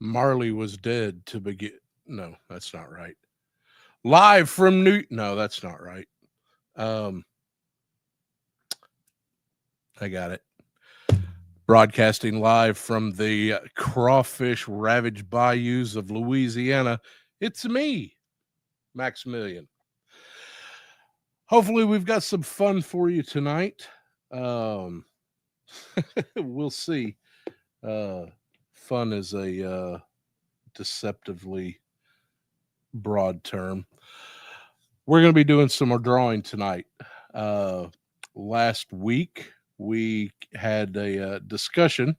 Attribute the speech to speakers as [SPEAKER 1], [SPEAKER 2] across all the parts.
[SPEAKER 1] Marley was dead to begin. No, that's not right. Live from New. No, that's not right. Um, I got it. Broadcasting live from the crawfish ravaged bayous of Louisiana. It's me, Maximilian. Hopefully, we've got some fun for you tonight. Um, we'll see. Uh, Fun is a deceptively broad term. We're going to be doing some more drawing tonight. Uh, Last week, we had a discussion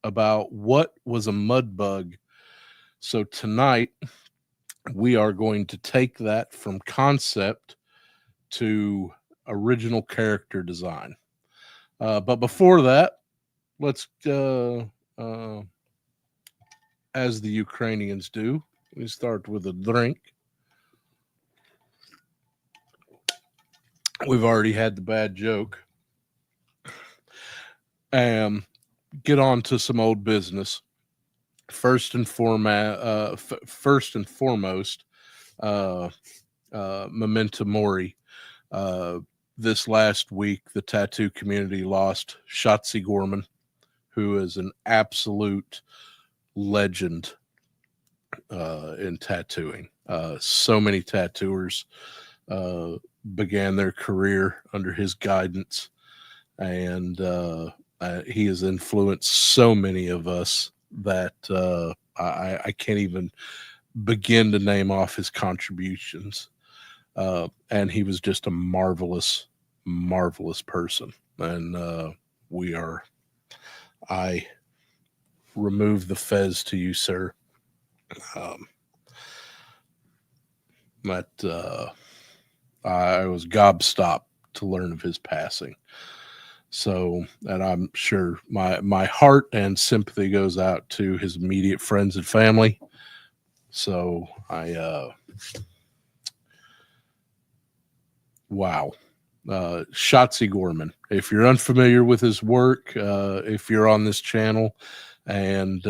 [SPEAKER 1] about what was a mud bug. So tonight, we are going to take that from concept to original character design. But before that, let's, as the Ukrainians do, we start with a drink. We've already had the bad joke. Get on to some old business. First and foremost, uh, memento mori. This last week, the tattoo community lost Shotzi Gorman, who is an absolute legend in tattooing. So many tattooers began their career under his guidance, and he has influenced so many of us that I can't even begin to name off his contributions. And he was just a marvelous, marvelous person. And I remove the fez to you, sir. Um, I was gobstopped to learn of his passing. So, and I'm sure my heart and sympathy goes out to his immediate friends and family. So wow. Shotzi Gorman. If you're unfamiliar with his work, if you're on this channel and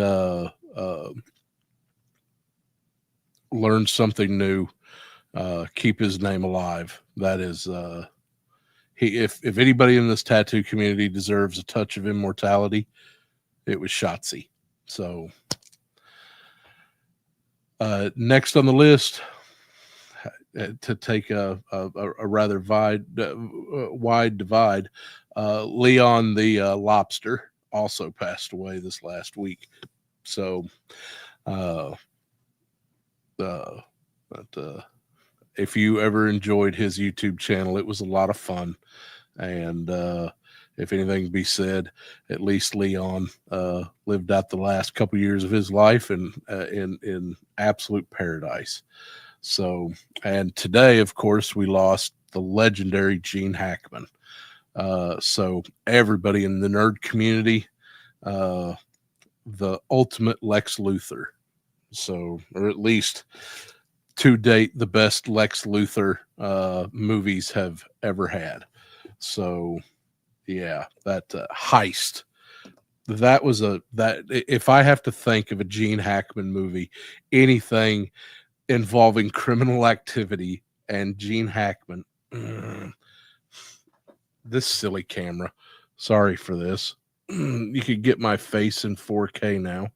[SPEAKER 1] learn something new, keep his name alive. That is, if anybody in this tattoo community deserves a touch of immortality, it was Shotzi. So, next on the list, to take a rather wide divide, Leon the lobster also passed away this last week. So, but if you ever enjoyed his YouTube channel, it was a lot of fun. And if anything be said, at least Leon lived out the last couple years of his life in absolute paradise. So, and today, of course, we lost the legendary Gene Hackman. So everybody in the nerd community, the ultimate Lex Luthor. So, or at least to date, the best Lex Luthor movies have ever had. So, yeah, that heist. That was that. If I have to think of a Gene Hackman movie, anything involving criminal activity and Gene Hackman, this silly camera. Sorry for this. You could get my face in 4K now.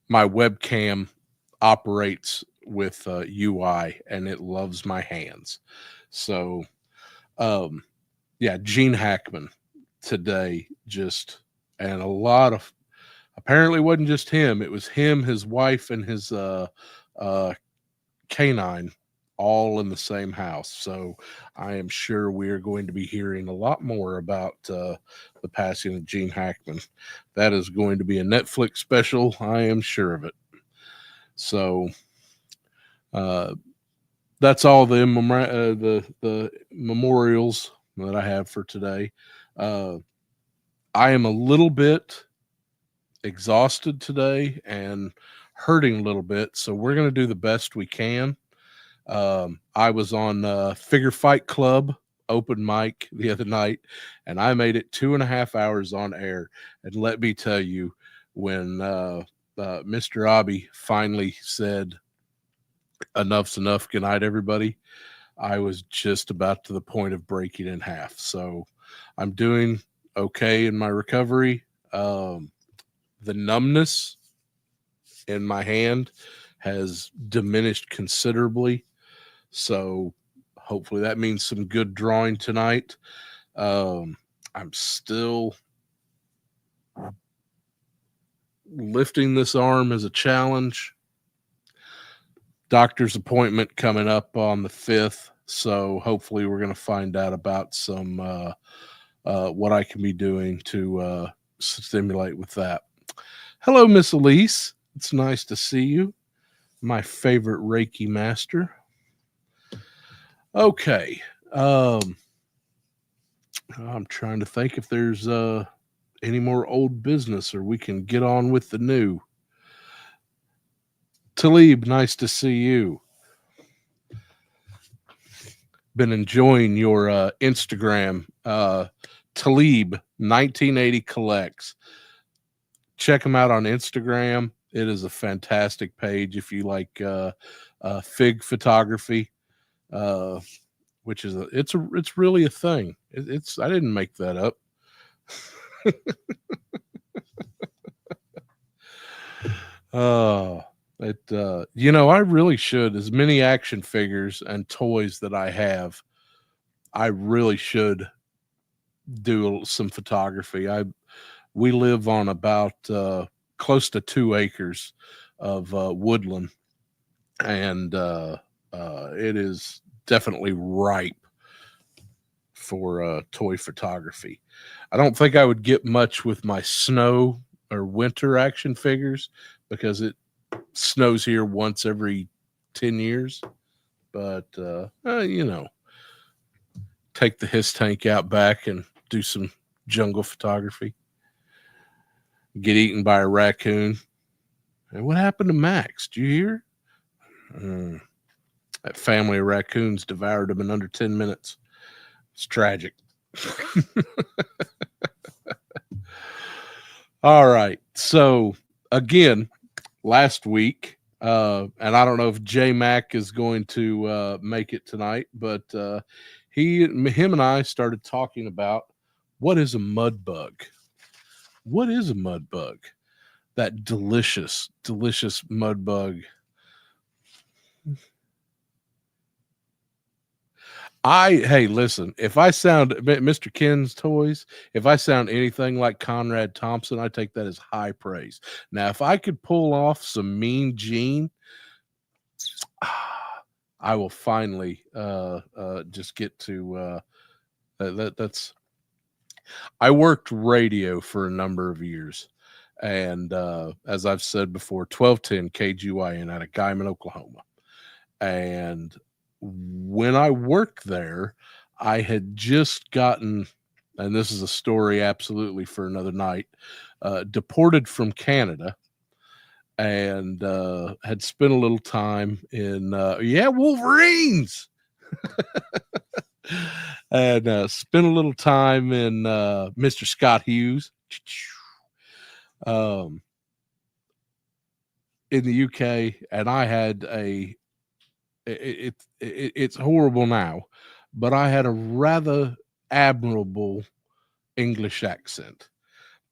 [SPEAKER 1] My webcam operates with UI and it loves my hands. So, yeah, Gene Hackman today just, and a lot of, apparently it wasn't just him. It was him, his wife, and his canine all in the same house. So I am sure we are going to be hearing a lot more about the passing of Gene Hackman. That is going to be a Netflix special. I am sure of it. So that's all the memorials that I have for today. I am a little bit exhausted today and hurting a little bit, so we're going to do the best we can. I was on Figure Fight Club open mic the other night, and I made it 2.5 hours on air. And let me tell you, when Mr. Abby finally said, "Enough's enough, good night, everybody," I was just about to the point of breaking in half. So I'm doing okay in my recovery. The numbness in my hand has diminished considerably. So hopefully that means some good drawing tonight. I'm still lifting this arm as a challenge. Doctor's appointment coming up on the 5th. So hopefully we're going to find out about some what I can be doing to stimulate with that. Hello, Miss Elise. It's nice to see you. My favorite Reiki master. Okay. I'm trying to think if there's any more old business or we can get on with the new. Talib, nice to see you. Been enjoying your Instagram. Talib 1980 Collects. Check him out on Instagram. It is a fantastic page if you like fig photography, which is it's really a thing. It's I didn't make that up. I really should, as many action figures and toys that I have, I really should do some photography. We live on about close to 2 acres of woodland, and it is definitely ripe for toy photography. I don't think I would get much with my snow or winter action figures because it snows here once every 10 years. But, take the HISS tank out back and do some jungle photography. Get eaten by a raccoon. And what happened to Max? Did you hear? That family of raccoons devoured him in under 10 minutes. It's tragic. All right. So, again, last week, and I don't know if J Mac is going to make it tonight, but him and I started talking about what is a mudbug. What is a mudbug? That delicious, delicious mudbug. Hey, listen, if I sound Mr. Ken's Toys, if I sound anything like Conrad Thompson, I take that as high praise. Now, if I could pull off some Mean Gene, I will finally just get to that's. I worked radio for a number of years, and as I've said before, 1210 KGYN out of Guyman, Oklahoma, and when I worked there, I had just gotten, and this is a story absolutely for another night, deported from Canada, and had spent a little time in, Wolverines! And spent a little time in Mr. Scott Hughes. In the UK, and I had it's horrible now, but I had a rather admirable English accent.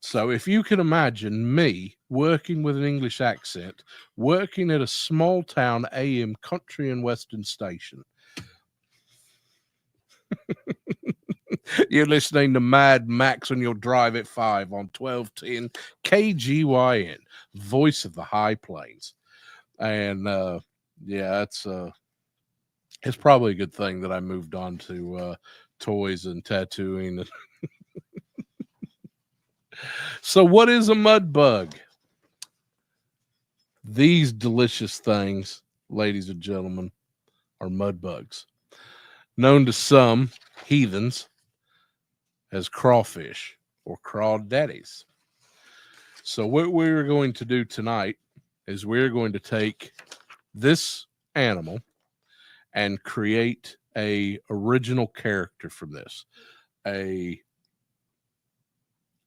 [SPEAKER 1] So if you can imagine me working with an English accent, working at a small town AM country and western station. You're listening to Mad Max on your drive at 5 on 1210 KGYN, voice of the high plains. And it's probably a good thing that I moved on to toys and tattooing. So what is a mud bug? These delicious things, ladies and gentlemen, are mud bugs, known to some heathens as crawfish or crawdaddies. So what we're going to do tonight is we're going to take this animal and create a original character from this.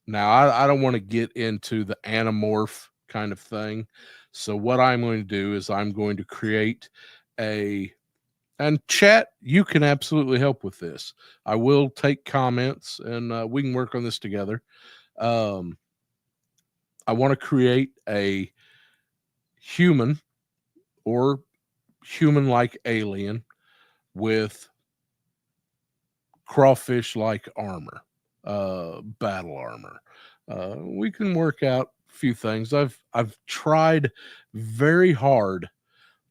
[SPEAKER 1] Now I don't want to get into the anamorph kind of thing. So what I'm going to do is I'm going to create and chat, you can absolutely help with this. I will take comments and we can work on this together. Um, I want to create a human or human-like alien with crawfish-like armor, battle armor. We can work out a few things. I've tried very hard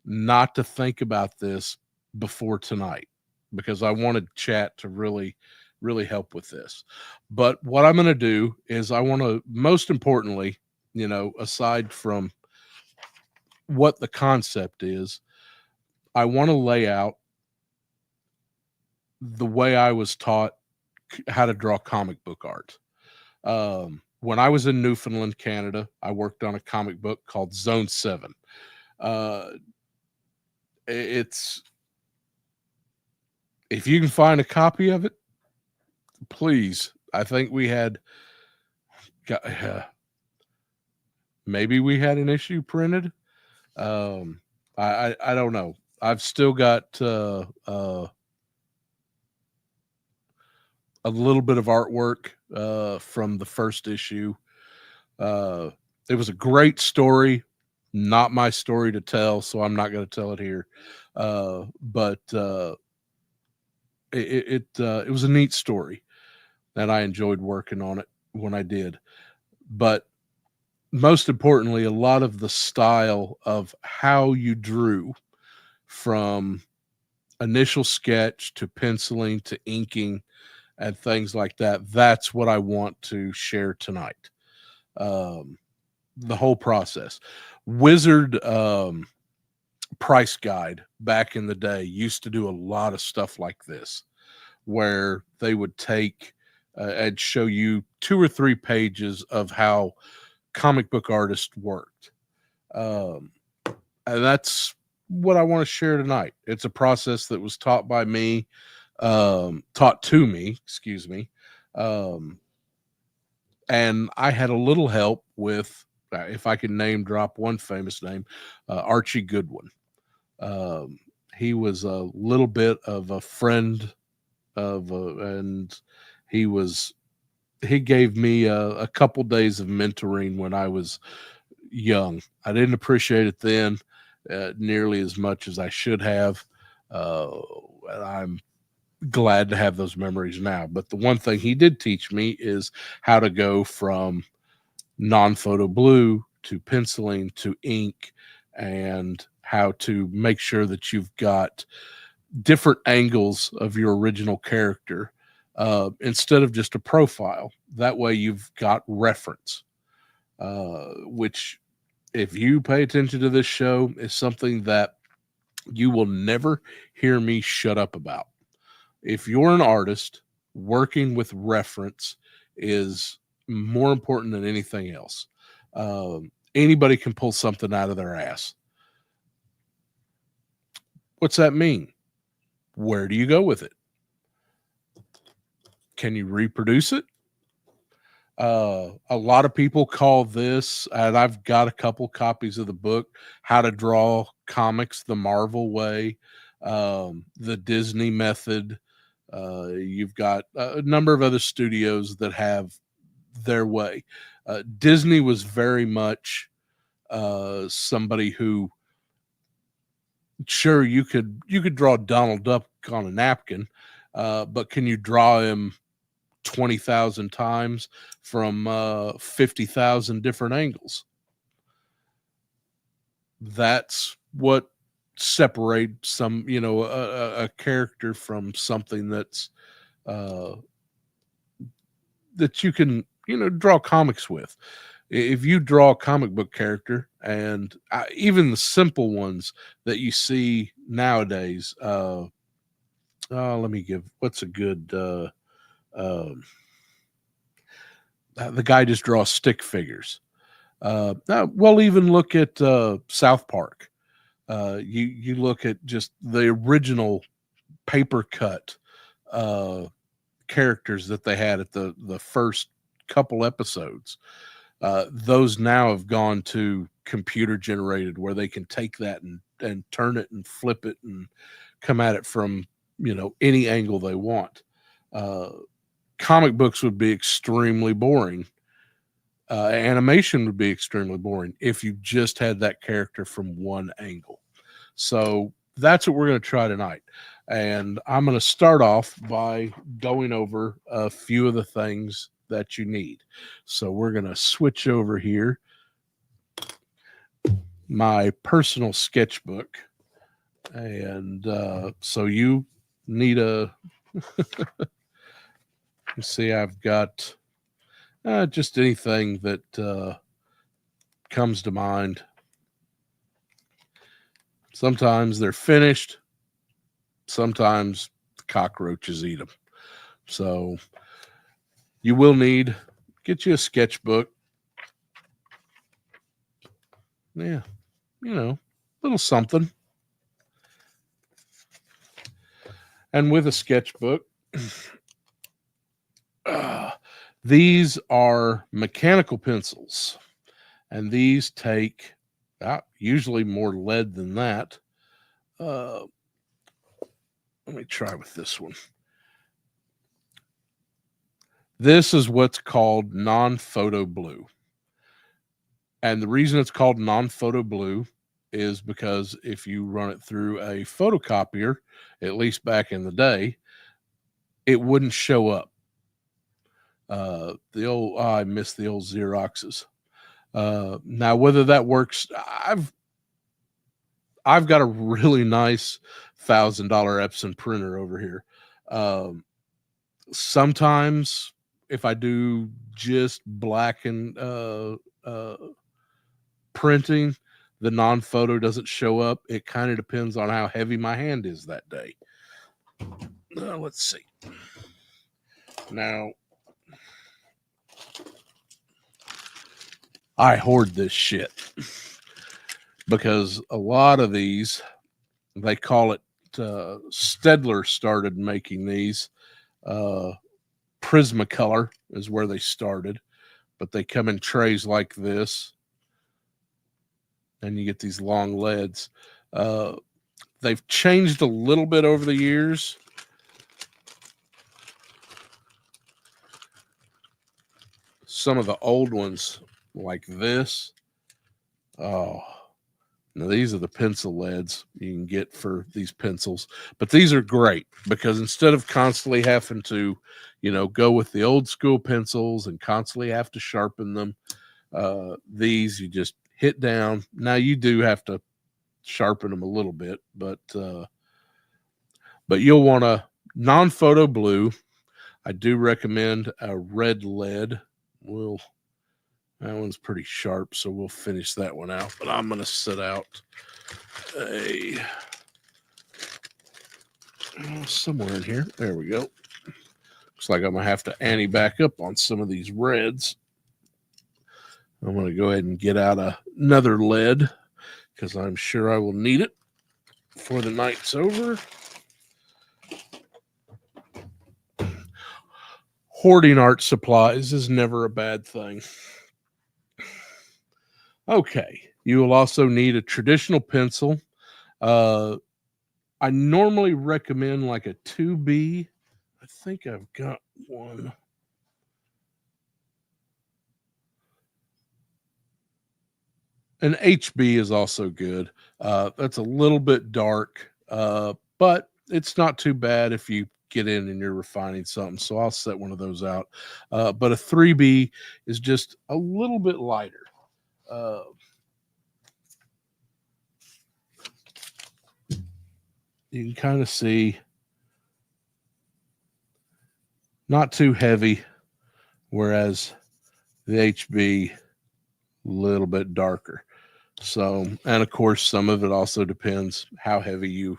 [SPEAKER 1] not to think about this before tonight because I wanted chat to really help with this. But what I'm going to do is I want to, most importantly, aside from what the concept is, I want to lay out the way I was taught how to draw comic book art. When I was in Newfoundland, Canada, I worked on a comic book called Zone 7. It's, if you can find a copy of it, please. I think we had, maybe we had an issue printed. I don't know. I've still got a little bit of artwork from the first issue. It was a great story, not my story to tell, so I'm not going to tell it here. But it was a neat story, and I enjoyed working on it when I did. But most importantly, a lot of the style of how you drew from initial sketch to penciling to inking and things like that, that's what I want to share tonight. The whole process. Wizard Price Guide back in the day used to do a lot of stuff like this, where they would take and show you 2 or 3 pages of how comic book artists worked. And that's what I want to share tonight. It's a process that was taught to me, excuse me. And I had a little help with, if I can name drop one famous name, Archie Goodwin. He was a little bit of a friend and he gave me a couple days of mentoring when I was young. I didn't appreciate it then nearly as much as I should have. I'm glad to have those memories now. But the one thing he did teach me is how to go from non-photo blue to penciling to ink, and how to make sure that you've got different angles of your original character instead of just a profile. That way you've got reference, which, if you pay attention to this show, is something that you will never hear me shut up about. If you're an artist, working with reference is more important than anything else. Anybody can pull something out of their ass. What's that mean? Where do you go with it? Can you reproduce it? A lot of people call this, and I've got a couple copies of the book, How to Draw Comics the Marvel Way, the Disney Method. You've got a number of other studios that have their way. Disney was very much somebody who, sure, you could draw Donald Duck on a napkin, but can you draw him 20,000 times from 50,000 different angles? That's what separates some, a character from something that's that you can, draw comics with. If you draw a comic book character, and even the simple ones that you see nowadays, let me give, what's a good, the guy just draws stick figures. Well, even look at South Park. You look at just the original paper cut characters that they had at the first couple episodes. Those now have gone to computer generated, where they can take that and turn it and flip it and come at it from, any angle they want. Comic books would be extremely boring. Animation would be extremely boring if you just had that character from one angle. So that's what we're going to try tonight. And I'm going to start off by going over a few of the things that you need. So we're going to switch over here. My personal sketchbook. And so you need a... You see, I've got just anything that comes to mind. Sometimes they're finished. Sometimes the cockroaches eat them. So you will need, get you a sketchbook. Yeah, little something. And with a sketchbook, these are mechanical pencils, and these take usually more lead than that. Let me try with this one. This is what's called non-photo blue. And the reason it's called non-photo blue is because if you run it through a photocopier, at least back in the day, it wouldn't show up. I miss the old Xeroxes. Now, whether that works, I've got a really nice $1,000 Epson printer over here. Sometimes if I do just black and printing, the non-photo doesn't show up. It kind of depends on how heavy my hand is that day. Let's see. Now, I hoard this shit because a lot of these, they call it, Stedler started making these. Prismacolor is where they started, but they come in trays like this, and you get these long leads. They've changed a little bit over the years. Some of the old ones, like this. Oh, now these are the pencil leads you can get for these pencils. But these are great because instead of constantly having to, go with the old school pencils and constantly have to sharpen them, these you just hit down. Now you do have to sharpen them a little bit, but you'll want a non-photo blue. I do recommend a red lead. That one's pretty sharp, so we'll finish that one out. But I'm going to set out somewhere in here. There we go. Looks like I'm going to have to ante back up on some of these reds. I'm going to go ahead and get out another lead because I'm sure I will need it before the night's over. Hoarding art supplies is never a bad thing. Okay, you will also need a traditional pencil. I normally recommend like a 2B. I think I've got one. An HB is also good. That's a little bit dark, but it's not too bad if you get in and you're refining something. So I'll set one of those out. But a 3B is just a little bit lighter. You can kind of see, not too heavy, whereas the HB a little bit darker. So, and of course, some of it also depends how heavy your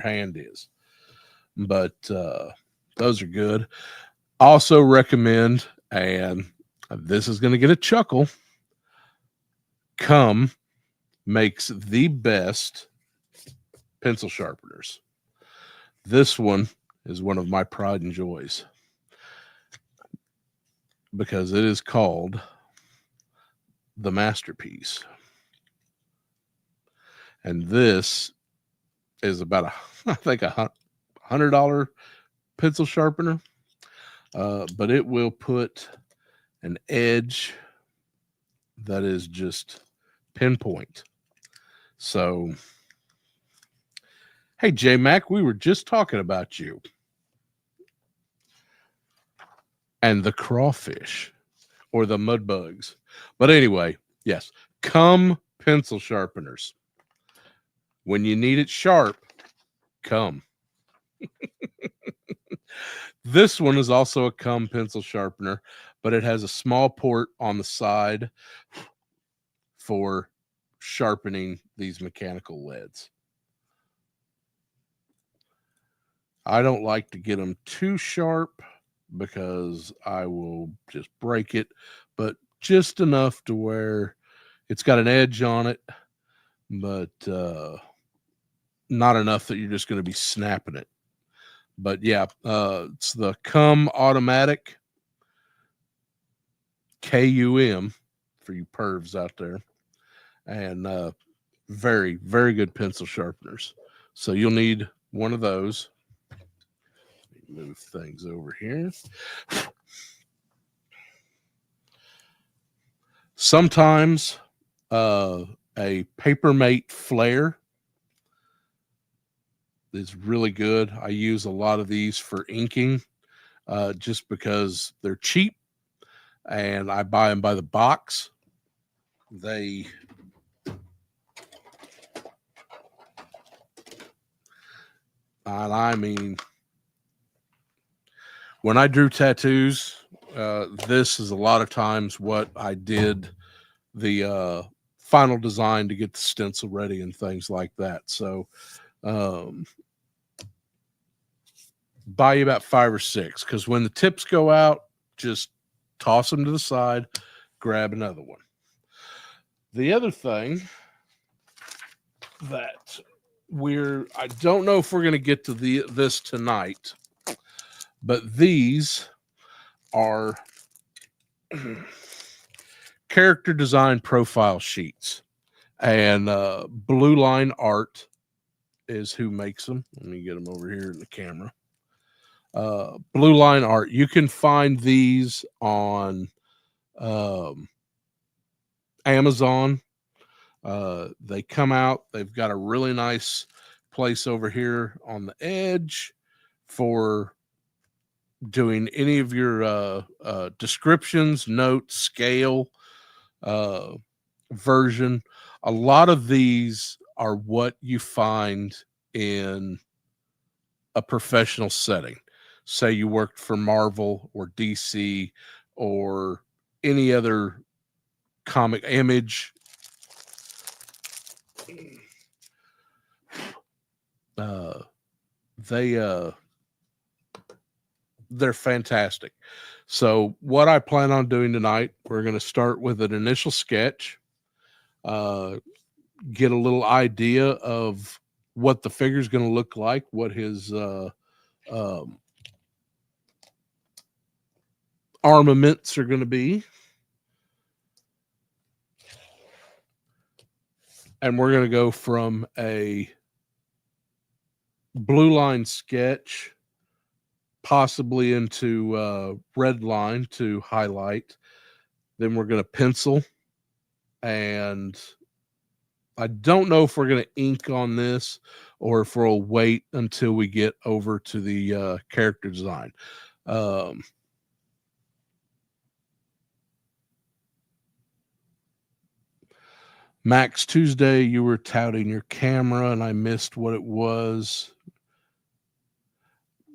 [SPEAKER 1] hand is. But those are good. Also recommend, and this is going to get a chuckle, Cum makes the best pencil sharpeners. This one is one of my pride and joys because it is called the Masterpiece. And this is about I think $100 pencil sharpener, but it will put an edge that is just pinpoint. So, hey, J Mac, we were just talking about you and the crawfish or the mud bugs. But anyway, yes, come pencil sharpeners. When you need it sharp, come. This one is also a cum pencil sharpener, but it has a small port on the side for sharpening these mechanical leads. I don't like to get them too sharp because I will just break it, but just enough to where it's got an edge on it, but not enough that you're just going to be snapping it. But yeah, it's the Cum Automatic, KUM for you pervs out there, and very, very good pencil sharpeners. So you'll need one of those. Move things over here. Sometimes a Papermate flare is really good. I use a lot of these for inking just because they're cheap and I buy them by the box. And I mean, when I drew tattoos, this is a lot of times what I did the final design to get the stencil ready and things like that. So buy you about 5 or 6 because when the tips go out, just toss them to the side, grab another one. The other thing that I don't know if we're going to get to this tonight, but these are character design profile sheets, and Blue Line Art is who makes them. Let me get them over here in the camera. Blue Line Art. You can find these on Amazon. They come out. They've got a really nice place over here on the edge for doing any of your descriptions, notes, scale, version. A lot of these are what you find in a professional setting. Say you worked for Marvel or DC or any other comic Image. They're fantastic. So what I plan on doing tonight, we're going to start with an initial sketch, get a little idea of what the figure is going to look like, what his armaments are going to be. And we're going to go from a blue line sketch possibly into red line to highlight. Then we're going to pencil, and I don't know if we're going to ink on this or if we'll wait until we get over to the character design. Max, Tuesday, you were touting your camera and I missed what it was.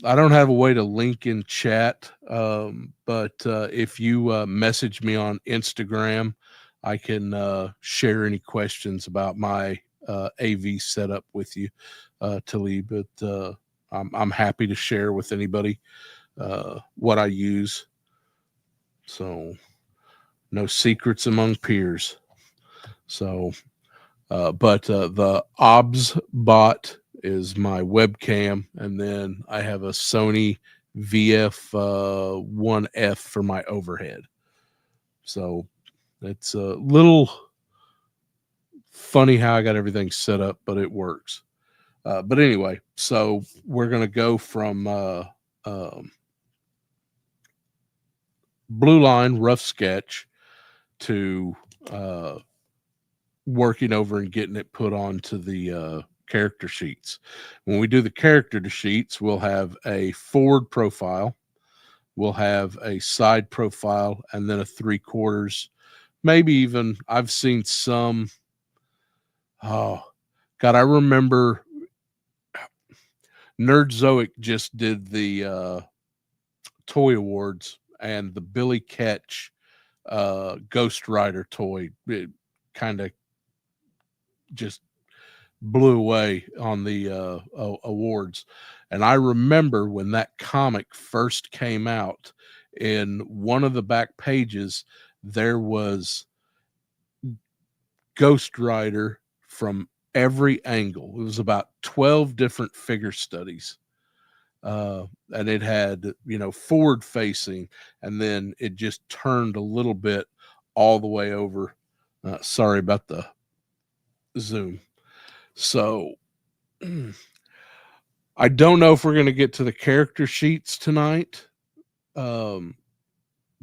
[SPEAKER 1] I don't have a way to link in chat, but if you message me on Instagram, I can share any questions about my AV setup with you, Talib. But I'm happy to share with anybody what I use. So no secrets among peers. So, but the OBS bot is my webcam, and then I have a Sony VF1F for my overhead. So it's a little funny how I got everything set up, but it works. But anyway, so we're going to go from blue line rough sketch to working over and getting it put onto the character sheets. When we do the character sheets, we'll have a forward profile, we'll have a side profile, and then a 3/4. Maybe even I've seen some. Oh God, I remember Nerdzoic just did the toy awards, and the Billy Ketch Ghost Rider toy, it kind of just blew away on the awards. And I remember when that comic first came out, in one of the back pages there was Ghost Rider from every angle. It was about 12 different figure studies. And it had, forward facing, and then it just turned a little bit all the way over. Sorry about the zoom. So I don't know if we're going to get to the character sheets tonight.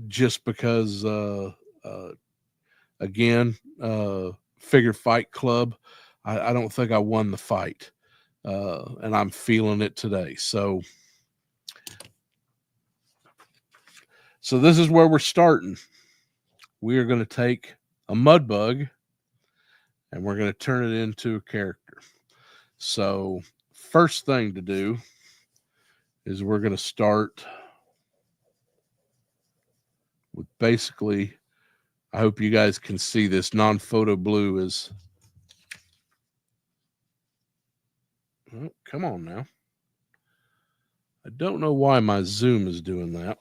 [SPEAKER 1] Just because, again, Figure Fight Club, I don't think I won the fight. And I'm feeling it today. So this is where we're starting. We are going to take a Mudbug and we're going to turn it into a character. So first thing to do is we're going to start with basically, I hope you guys can see this, non-photo blue is, oh, come on now. I don't know why my zoom is doing that.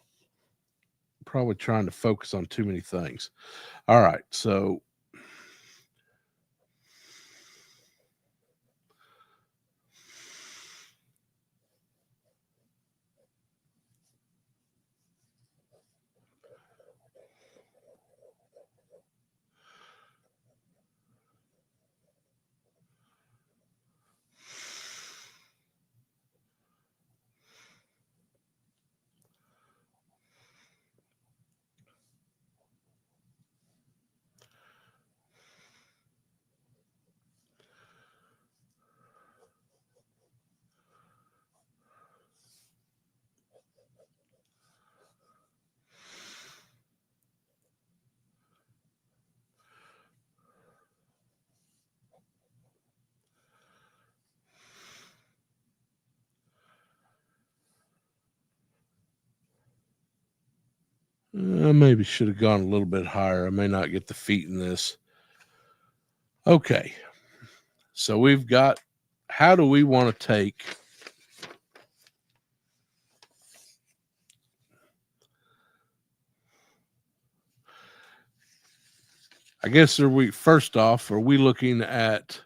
[SPEAKER 1] Probably trying to focus on too many things. All right, so I maybe should have gone a little bit higher. I may not get the feet in this. Okay. So we've got, how do we want to take I guess, first off, are we looking at,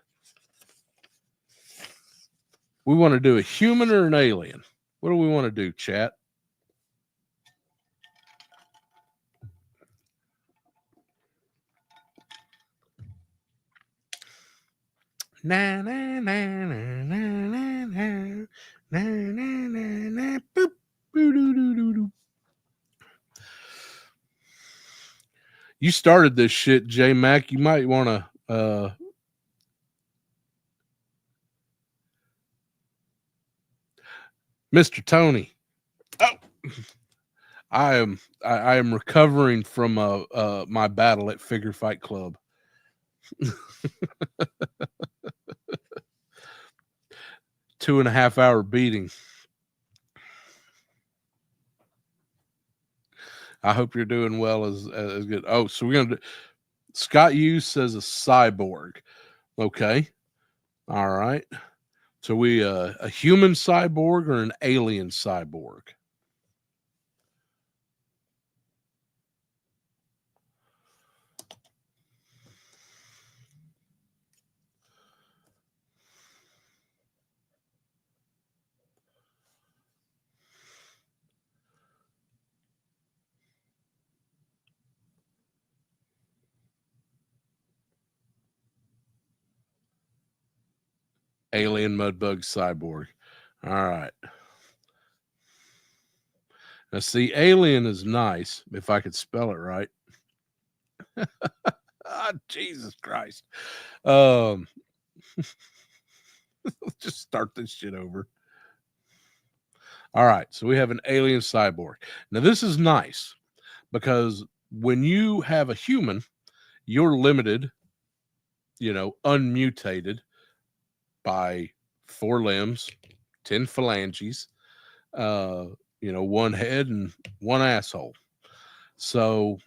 [SPEAKER 1] we want to do a human or an alien? What do we want to do, chat? Na na na na na na na na na na boop doo doo doo doo doo. You started this shit, J Mac. You might want to Mr. Tony. Oh, I am recovering from my battle at Figure Fight Club. 2.5 hour beating. I hope you're doing well as good. Oh, so we're gonna do, Scott Hughes says a cyborg. Okay. All right. So we a human cyborg or an alien cyborg? Alien Mudbug Cyborg. All right. Now, see, alien is nice if I could spell it right. Jesus Christ. Let's just start this shit over. All right. So we have an alien cyborg. Now, this is nice because when you have a human, you're limited, unmutated by 4 limbs, 10 phalanges, one head and 1 asshole. So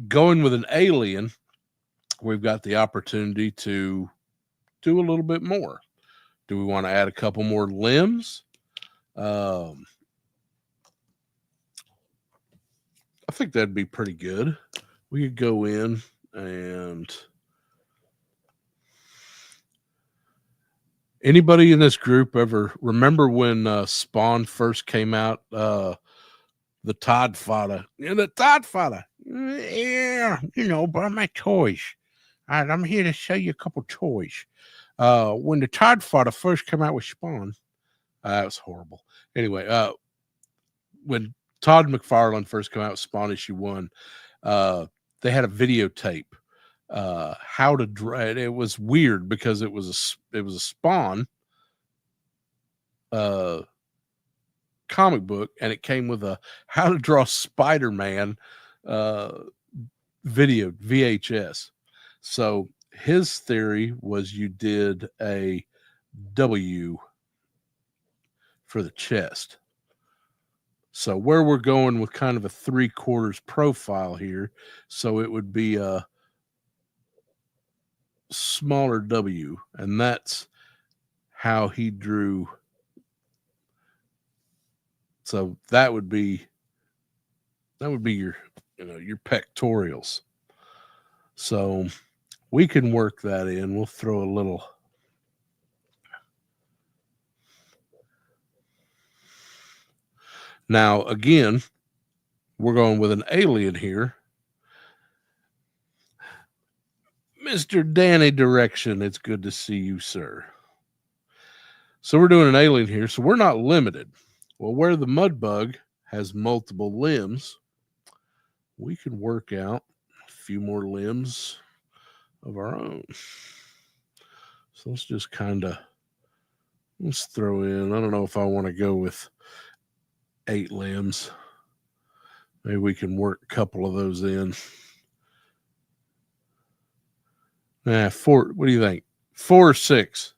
[SPEAKER 1] going with an alien, we've got the opportunity to do a little bit more. Do we want to add a couple more limbs? I think that'd be pretty good. We could go in and anybody in this group ever remember when Spawn first came out? The Todd fodder. The Todd fodder. Yeah, but my toys. I'm here to show you a couple toys. When the Todd fodder first came out with Spawn, that was horrible. Anyway, when Todd McFarlane first came out with Spawn issue 1, they had a videotape how to draw it. It was weird because it was a Spawn comic book, and it came with a how to draw Spider-Man video VHS. So his theory was you did a W for the chest. So where we're going with kind of a 3/4 profile here, so it would be a smaller W, and that's how he drew. So that would be your your pectorials. So we can work that in. We'll throw a little. Now, again, we're going with an alien here. Mr. Danny Direction, it's good to see you, sir. So we're doing an alien here, so we're not limited. Well, where the Mudbug has multiple limbs, we can work out a few more limbs of our own. So let's just let's throw in, I don't know if I want to go with 8 limbs. Maybe we can work a couple of those in. 4. What do you think? 4 or 6?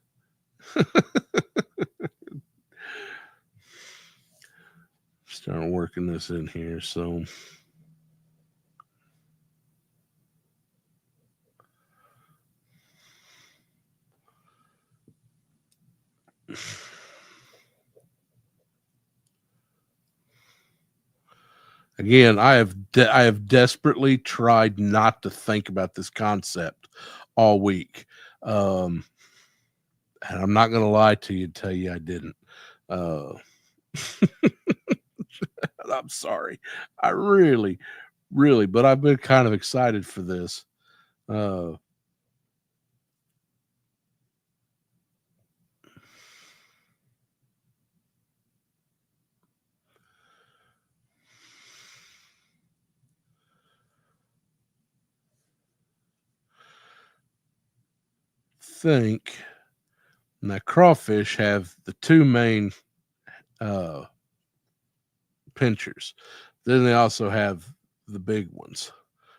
[SPEAKER 1] Start working this in here. So again, I have desperately tried not to think about this concept all week. And I'm not going to lie to you and tell you I didn't. I'm sorry. I really, but I've been kind of excited for this. Think now crawfish have the 2 main pinchers. Then they also have the big ones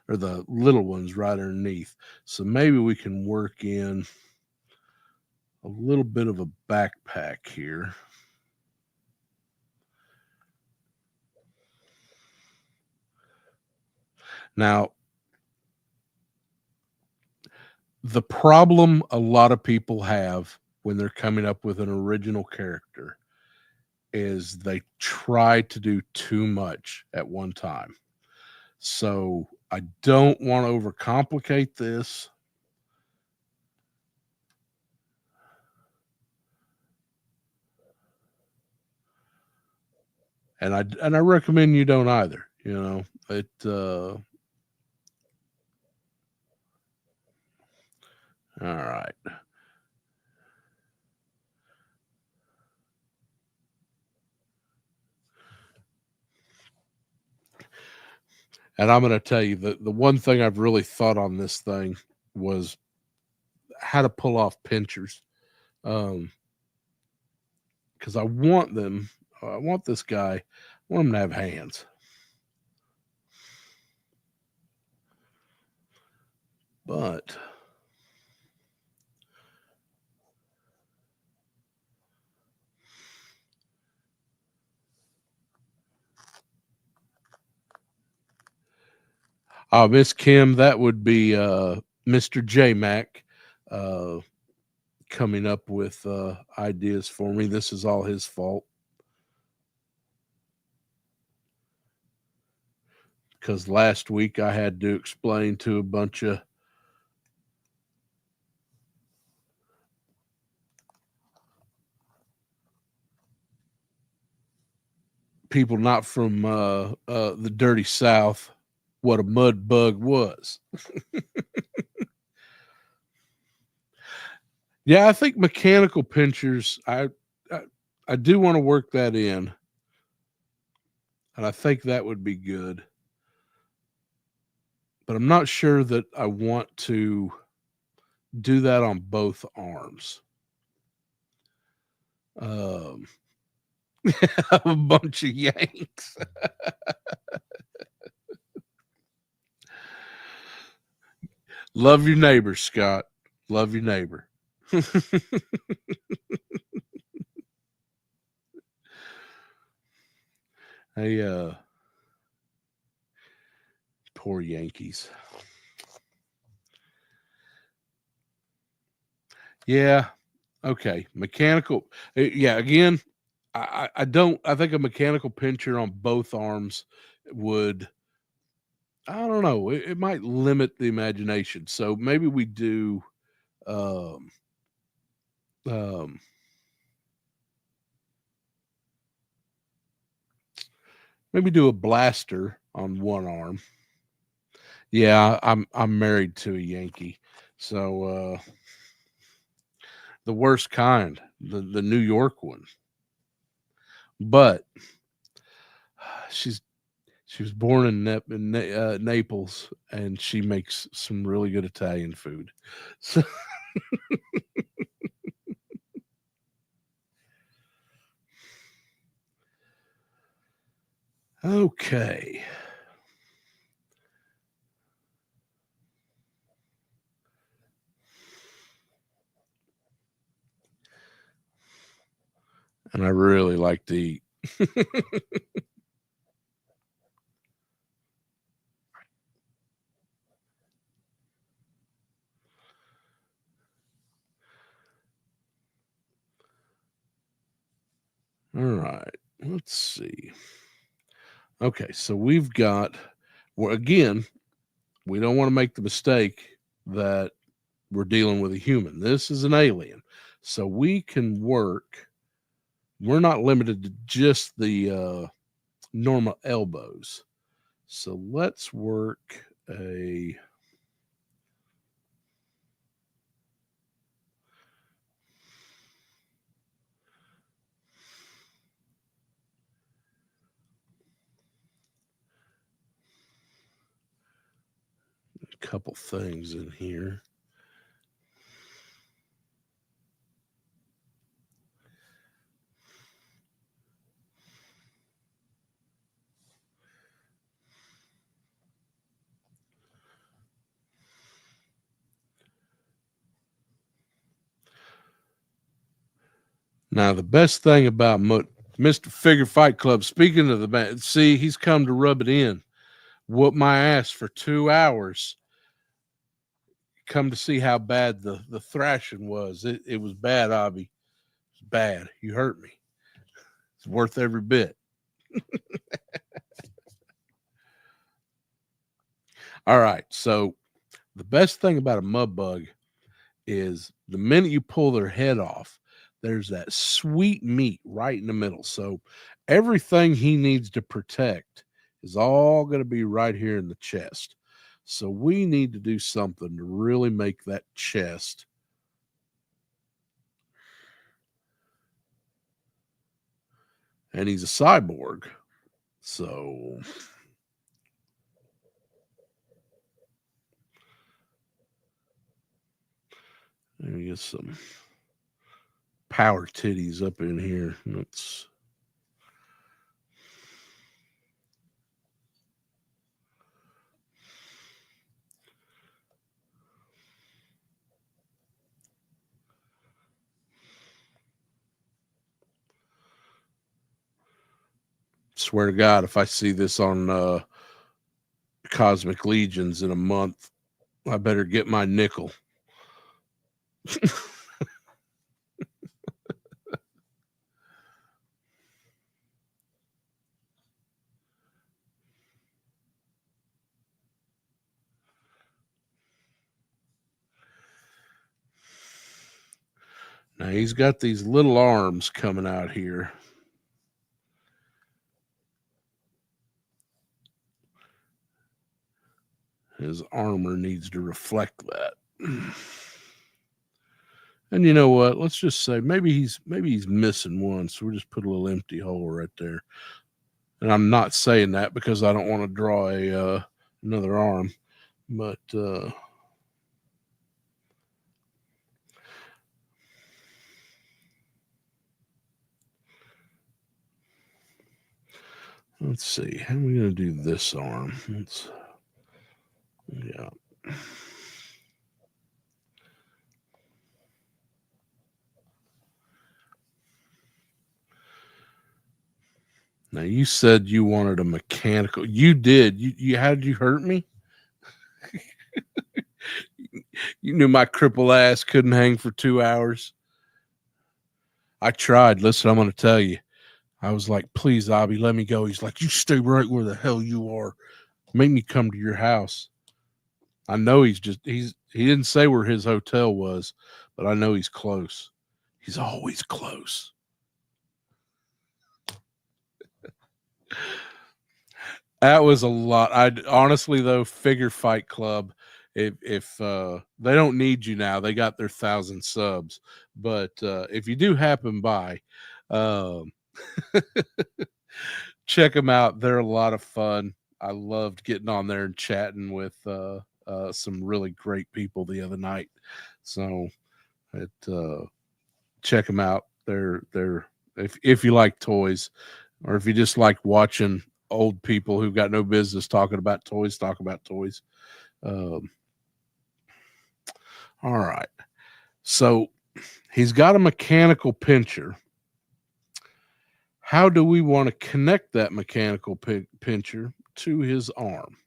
[SPEAKER 1] or the little ones right underneath. So maybe we can work in a little bit of a backpack here. Now, the problem a lot of people have when they're coming up with an original character is they try to do too much at one time. So I don't want to overcomplicate this. And I recommend you don't either. All right. And I'm going to tell you the one thing I've really thought on this thing was how to pull off pinchers. Because I want them, I want this guy, I want him to have hands. But Miss Kim, that would be Mr. J Mac uh, coming up with ideas for me. This is all his fault. Because last week I had to explain to a bunch of people not from the dirty South what a mud bug was. Yeah, I think mechanical pinchers. I do want to work that in, and I think that would be good. But I'm not sure that I want to do that on both arms. Um, a bunch of yanks. Love your neighbor, Scott. Love your neighbor. Hey, poor Yankees. Yeah. Okay. Mechanical. Yeah. Again, I don't. I think a mechanical pincher on both arms would. I don't know. It might limit the imagination. So maybe we do. Um, um, maybe do a blaster on one arm. Yeah, I'm married to a Yankee, so the worst kind, the New York one. But she's she was born in, Naples, and she makes some really good Italian food. So, okay. And I really like to eat. All right. Let's see. Okay, so we've got, well, again, we don't want to make the mistake that we're dealing with a human. This is an alien. So we can work, we're not limited to just the normal elbows. So let's work a couple things in here. Now, the best thing about Mr. Figure Fight Club, speaking of the band, see, he's come to rub it in. Whoop my ass for 2 hours. Come to see how bad the thrashing was. It was bad, Abby. It was bad. You hurt me. It's worth every bit. All right. So, the best thing about a mud bug is the minute you pull their head off, there's that sweet meat right in the middle. So everything he needs to protect is all going to be right here in the chest. So we need to do something to really make that chest. And he's a cyborg. So Let me get some power titties up in here. Let's. Swear to God, if I see this on Cosmic Legions in a month, I better get my nickel. Now he's got these little arms coming out here. His armor needs to reflect that. And you know what? Let's just say maybe he's missing one, so we'll just put a little empty hole right there. And I'm not saying that because I don't want to draw a another arm, but let's see. How are we going to do this arm? Yeah. Now you said you wanted a mechanical. You did. You how did you hurt me? You knew my cripple ass couldn't hang for 2 hours. I tried. Listen, I'm going to tell you. I was like, please, Abby, let me go. He's like, you stay right where the hell you are. Make me come to your house. I know he didn't say where his hotel was, but I know he's close. He's always close. That was a lot. I honestly though, Figure Fight Club, if they don't need you now, they got their 1,000 subs. But if you do happen by, um, check them out. They're a lot of fun. I loved getting on there and chatting with some really great people the other night. So check them out. They're if you like toys, or if you just like watching old people who've got no business talking about toys, talk about toys. All right. So he's got a mechanical pincher. How do we want to connect that mechanical pincher to his arm?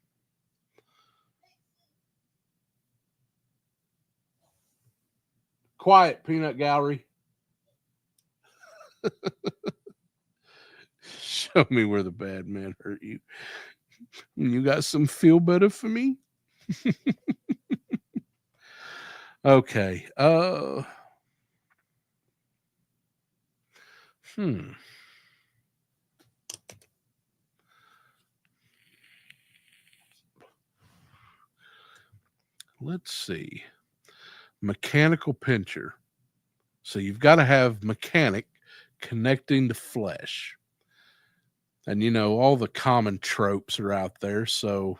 [SPEAKER 1] Quiet, peanut gallery. Show me where the bad man hurt you. You got some feel better for me? Okay. Hmm. Let's see. Mechanical pincher. So you've got to have mechanic connecting to flesh. And you know, all the common tropes are out there. So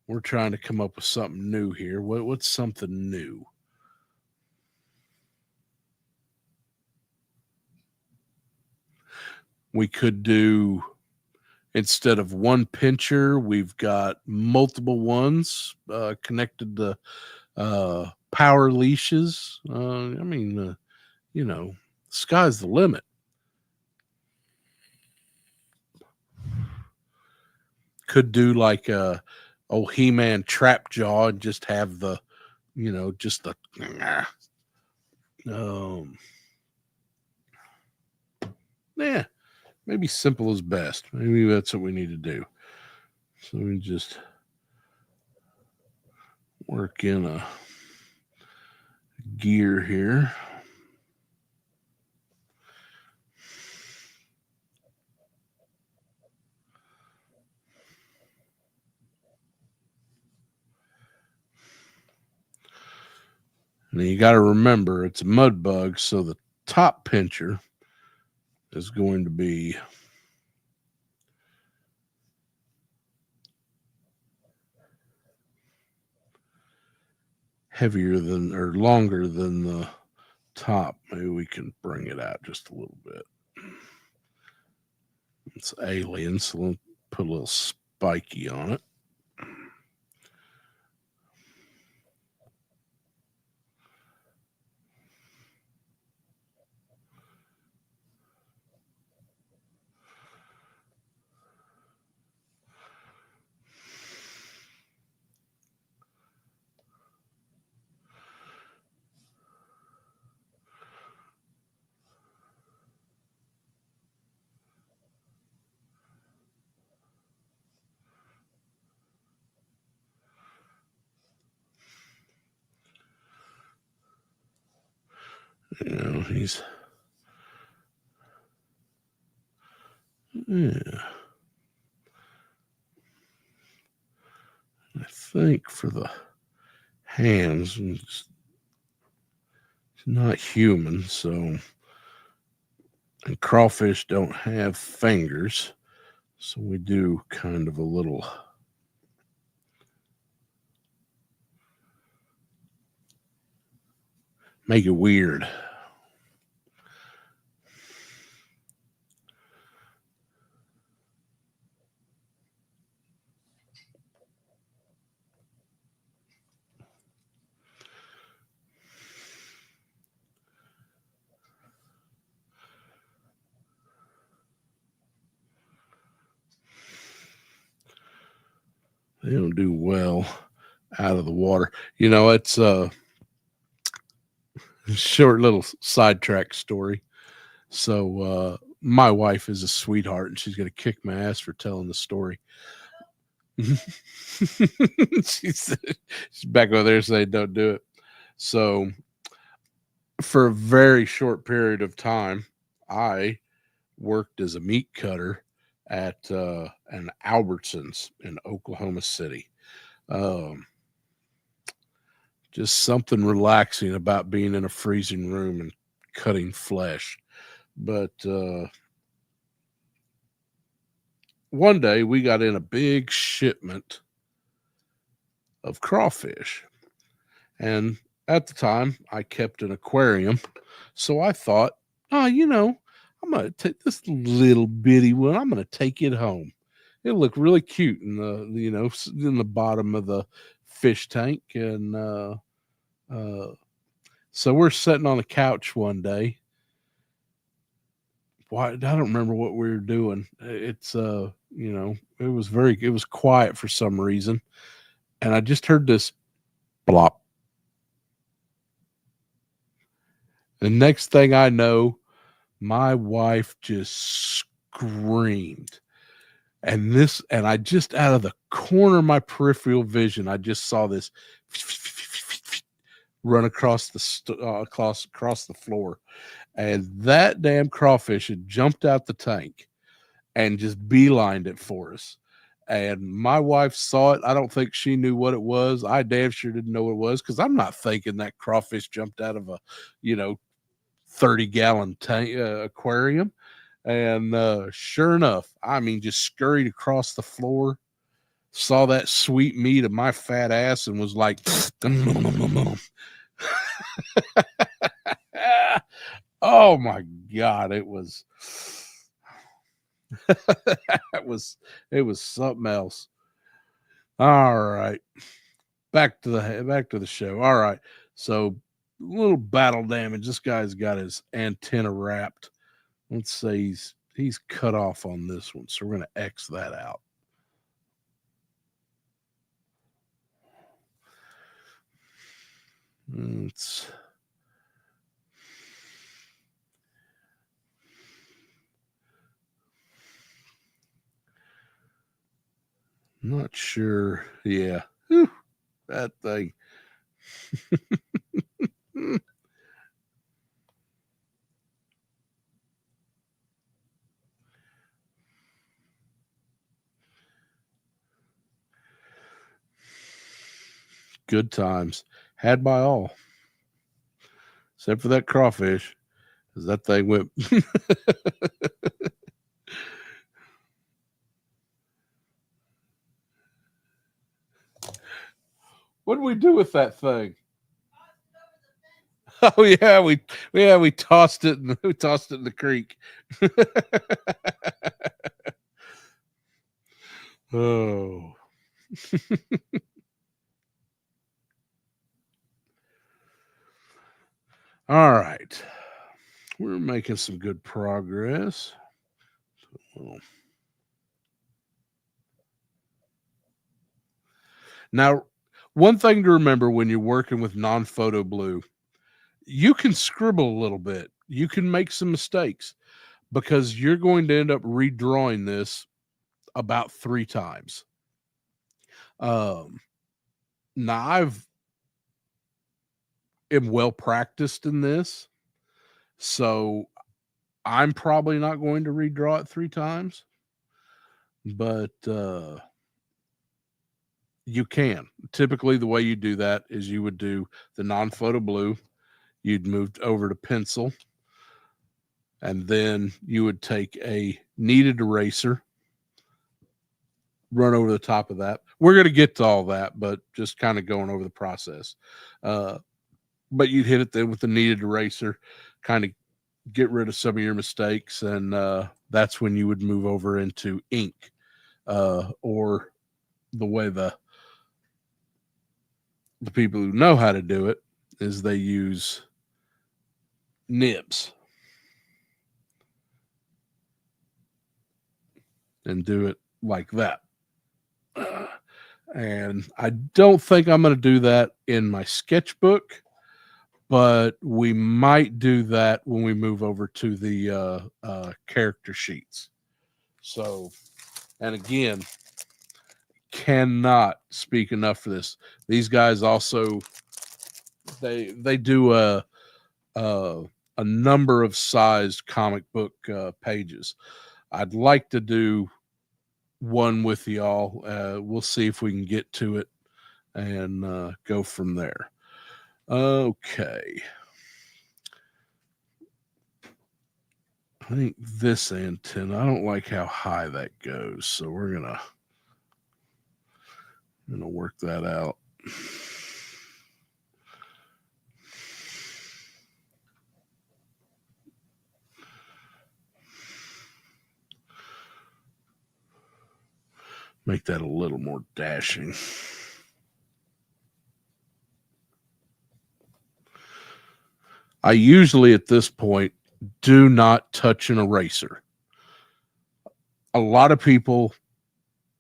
[SPEAKER 1] we're trying to come up with something new here. What's something new? We could do, instead of one pincher, we've got multiple ones connected to power leashes. You know, sky's the limit. Could do like a old He-Man trap jaw and just have the, just the. Yeah, maybe simple is best. Maybe that's what we need to do. So we just work in a gear here. And you got to remember it's a Mudbug, so the top pincher is going to be heavier than or longer than the top. Maybe we can bring it out just a little bit. It's alien, so we'll put a little spiky on it. You know, he's yeah. I think for the hands, it's not human, so and crawfish don't have fingers, so we do kind of a little make it weird. They don't do well out of the water. You know, it's a short little sidetrack story. So my wife is a sweetheart and she's gonna kick my ass for telling the story. she's, she's back over there saying don't do it. So for a very short period of time, I worked as a meat cutter at an Albertsons in Oklahoma City. Um, just something relaxing about being in a freezing room and cutting flesh. But one day we got in a big shipment of crawfish. And at the time, I kept an aquarium. So I thought, oh, you know, I'm going to take this little bitty one, I'm going to take it home. It'll look really cute in the, you know, in the bottom of the fish tank. And so we're sitting on a couch one day. Why I don't remember what we were doing. It's you know, it was quiet for some reason. And I just heard this blop. The next thing I know, my wife just screamed. And I just out of the corner of my peripheral vision, I just saw this run across across the floor. And that damn crawfish had jumped out the tank and just beelined it for us. And my wife saw it. I don't think she knew what it was. I damn sure didn't know what it was because I'm not thinking that crawfish jumped out of a, you know, 30-gallon tank aquarium. And sure enough, I mean, just scurried across the floor, saw that sweet meat of my fat ass, and was like, oh my God, it was. It was something else. All right, back to the show. All right, so little battle damage. This guy's got his antenna wrapped. Let's say he's cut off on this one, so we're gonna X that out. It's not sure. Yeah. Whew, that thing. Good times. Had by all. Except for that crawfish. Because that thing went. What did we do with that thing? Oh we tossed it and we tossed it in the creek. Oh. All right. We're making some good progress. Well, now, one thing to remember when you're working with non-photo blue, you can scribble a little bit. You can make some mistakes because you're going to end up redrawing this about 3 times. Um, now I've am well practiced in this, so I'm probably not going to redraw it 3 times, but you can. Typically, the way you do that is you would do the non-photo blue, you'd move over to pencil, and then you would take a kneaded eraser, run over the top of that. We're going to get to all that, but just kind of going over the process. But you'd hit it then with the kneaded eraser, kind of get rid of some of your mistakes, and that's when you would move over into ink, or the way the people who know how to do it is they use nibs and do it like that. And I don't think I'm going to do that in my sketchbook, but we might do that when we move over to the character sheets. So, and again, cannot speak enough for this. These guys also they do a number of sized comic book pages. I'd like to do one with y'all. We'll see if we can get to it and go from there. Okay. I think this antenna, I don't like how high that goes, so we're gonna work that out. Make that a little more dashing. I usually at this point do not touch an eraser. A lot of people,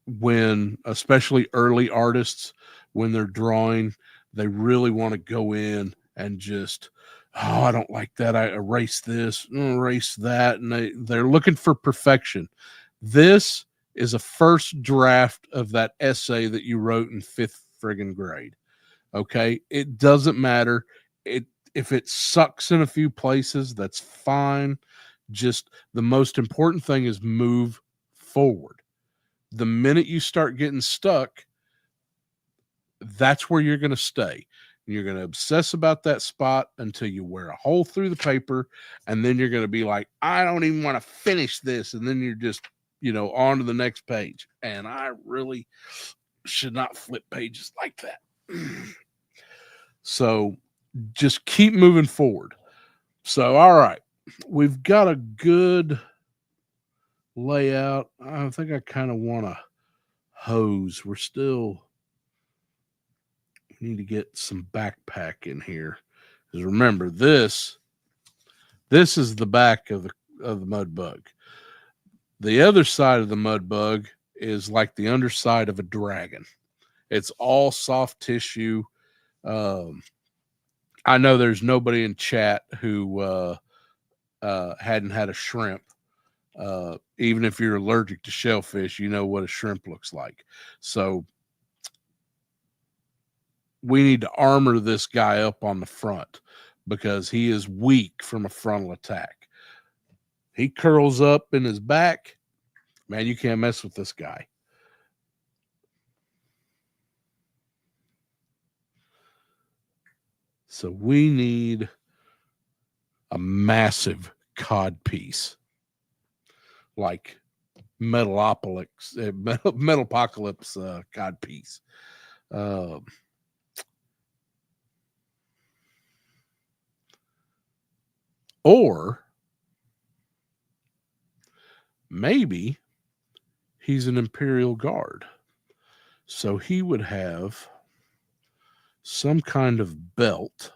[SPEAKER 1] when especially early artists, when they're drawing, they really want to go in and just, oh, I don't like that. I erase this, erase that. And they're looking for perfection. This is a first draft of that essay that you wrote in 5th friggin' grade. Okay. It doesn't matter. If it sucks in a few places, that's fine. Just the most important thing is move forward. The minute you start getting stuck, that's where you're going to stay. You're going to obsess about that spot until you wear a hole through the paper. And then you're going to be like, I don't even want to finish this. And then you're just, on to the next page. And I really should not flip pages like that. So just keep moving forward. So, all right, we've got a good layout. I think I kind of want to hose. We need to get some backpack in here. Because remember, this is the back of the Mudbug. The other side of the Mudbug is like the underside of a dragon. It's all soft tissue. I know there's nobody in chat who hadn't had a shrimp. Even if you're allergic to shellfish, you know what a shrimp looks like. So we need to armor this guy up on the front because he is weak from a frontal attack. He curls up in his back. Man, you can't mess with this guy. So we need a massive cod piece, like Metalopolis cod piece. Or maybe he's an Imperial Guard. So he would have some kind of belt.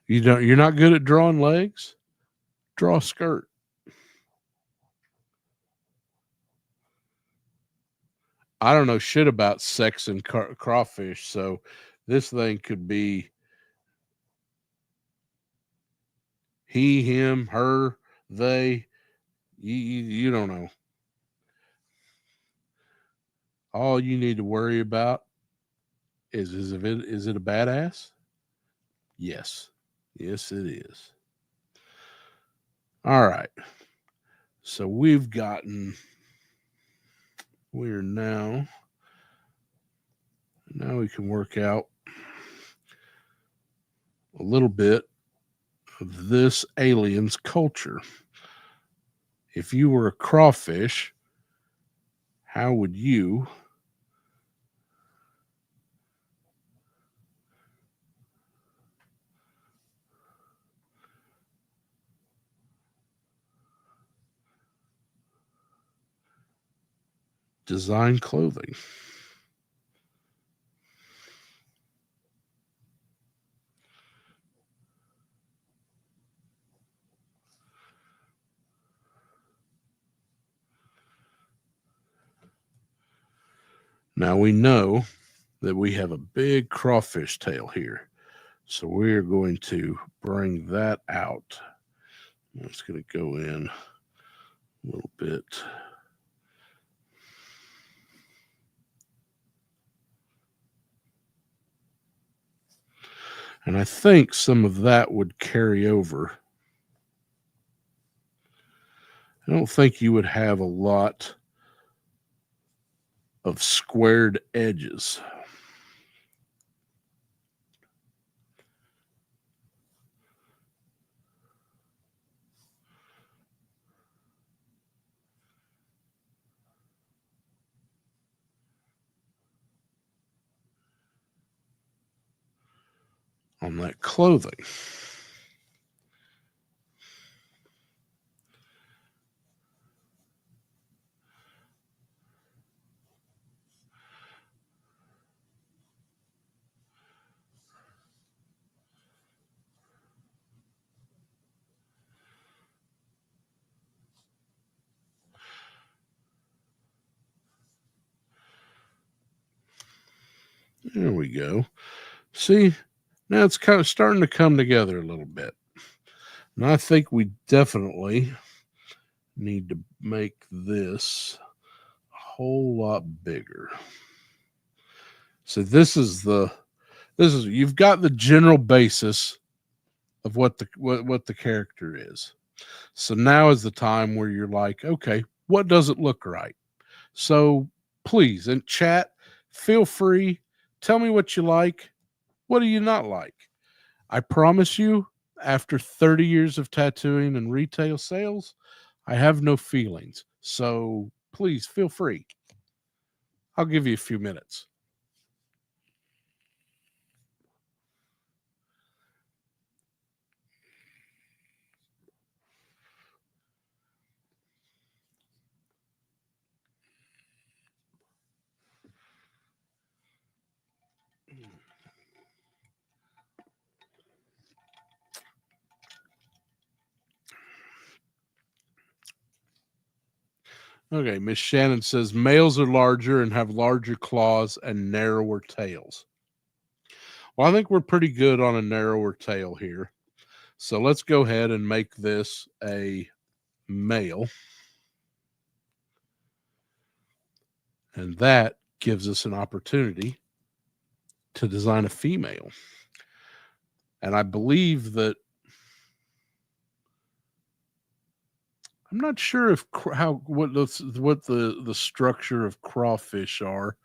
[SPEAKER 1] You're not good at drawing legs? Draw a skirt. I don't know shit about sex and crawfish, so this thing could be he, him, her, they. You don't know. All you need to worry about is it a badass? Yes. Yes, it is. All right. So we're now we can work out a little bit of this alien's culture. If you were a crawfish, how would you design clothing? Now we know that we have a big crawfish tail here. So we're going to bring that out. It's going to go in a little bit. And I think some of that would carry over. I don't think you would have a lot of squared edges. On that clothing. There we go. See, now it's kind of starting to come together a little bit. And I think we definitely need to make this a whole lot bigger. So you've got the general basis of what the character is. So now is the time where you're like, okay, what does it look right? So please, in chat, feel free, tell me what you like. What do you not like? I promise you, after 30 years of tattooing and retail sales, I have no feelings. So please feel free. I'll give you a few minutes. Okay, Miss Shannon says males are larger and have larger claws and narrower tails. Well, I think we're pretty good on a narrower tail here. So let's go ahead and make this a male. And that gives us an opportunity to design a female. And I believe that I'm not sure if what the structure of crawfish are.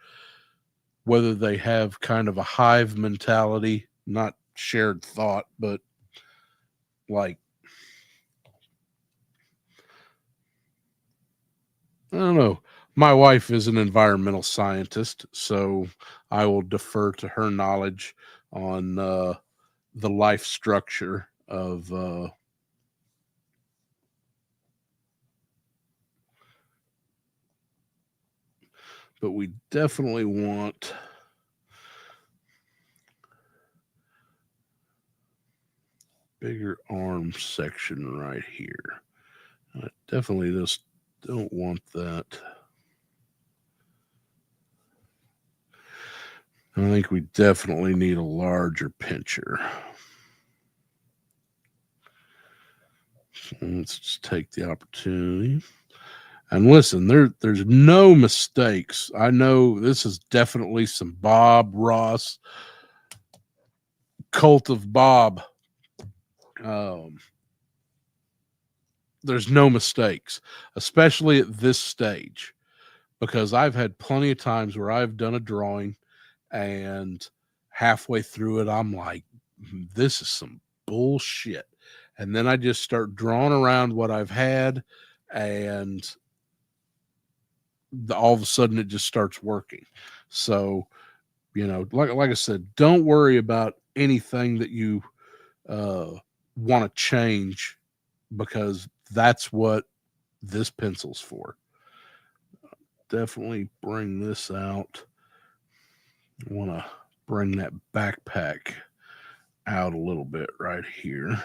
[SPEAKER 1] whether they have kind of a hive mentality, not shared thought, but like, I don't know. My wife is an environmental scientist, so I will defer to her knowledge on the life structure of. But we definitely want bigger arm section right here. I definitely just don't want that. I think we definitely need a larger pincher. So let's just take the opportunity. And listen, there's no mistakes. I know this is definitely some Bob Ross, Cult of Bob. Um, there's no mistakes, especially at this stage, because I've had plenty of times where I've done a drawing and halfway through it, I'm like, this is some bullshit. And then I just start drawing around what I've had, and all of a sudden it just starts working. So, like I said, don't worry about anything that you want to change, because that's what this pencil's for. Definitely bring this out. I want to bring that backpack out a little bit right here.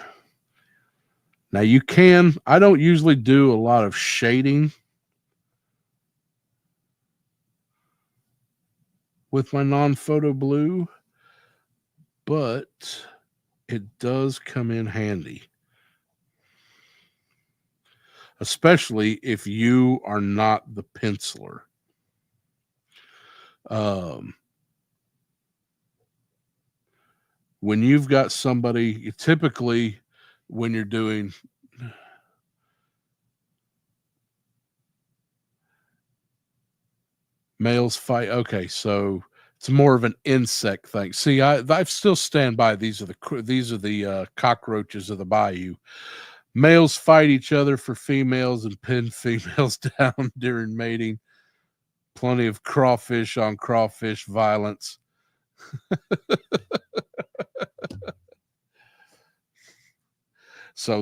[SPEAKER 1] Now I don't usually do a lot of shading with my non-photo blue, but it does come in handy, especially if you are not the penciler. When you've got somebody, typically when you're doing males fight, okay, so it's more of an insect thing. See, I still stand by these are the cockroaches of the bayou. Males fight each other for females and pin females down during mating. Plenty of crawfish on crawfish violence. So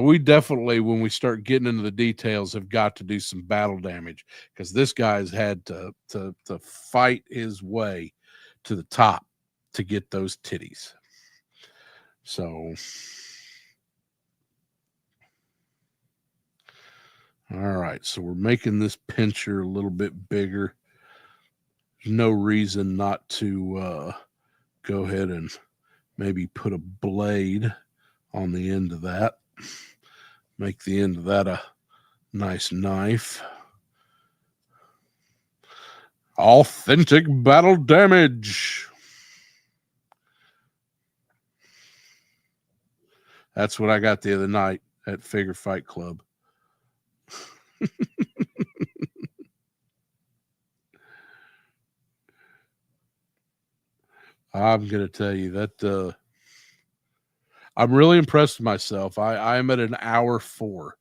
[SPEAKER 1] we definitely, when we start getting into the details, have got to do some battle damage, because this guy's had to fight his way to the top to get those titties. So, all right, so we're making this pincher a little bit bigger. There's no reason not to go ahead and maybe put a blade on the end of that. Make the end of that a nice knife. Authentic battle damage. That's what I got the other night at Figure Fight Club. I'm going to tell you that I'm really impressed with myself. I'm at an hour 4.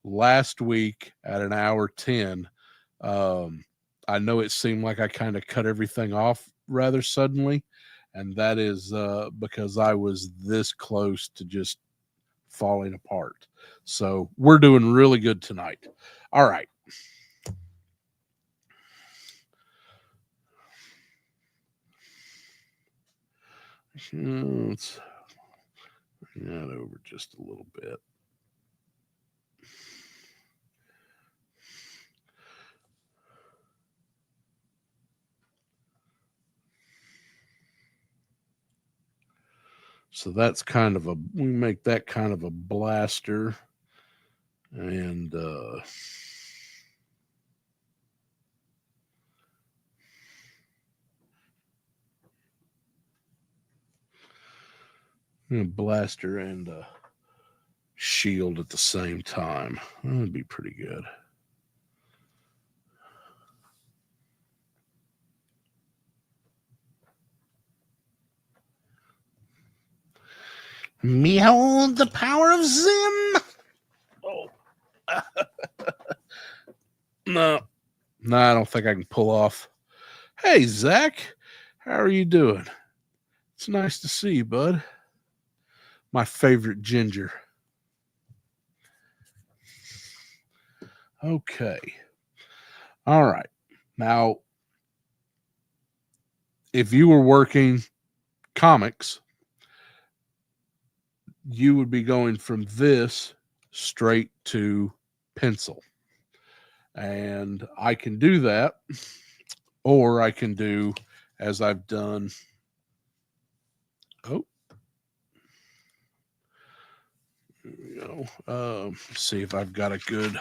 [SPEAKER 1] Last week at an hour 10, I know it seemed like I kind of cut everything off rather suddenly, and that is because I was this close to just falling apart. So we're doing really good tonight. All right. Let's bring that over just a little bit. So that's we make that kind of a blaster, and blaster and a shield at the same time. That'd be pretty good. Behold the power of Zim. Oh. No, I don't think I can pull off. Hey, Zach, how are you doing? It's nice to see you, bud. My favorite ginger. Okay. All right. Now, if you were working comics, you would be going from this straight to pencil. And I can do that, or I can do as I've done. Oh, see if I've got a good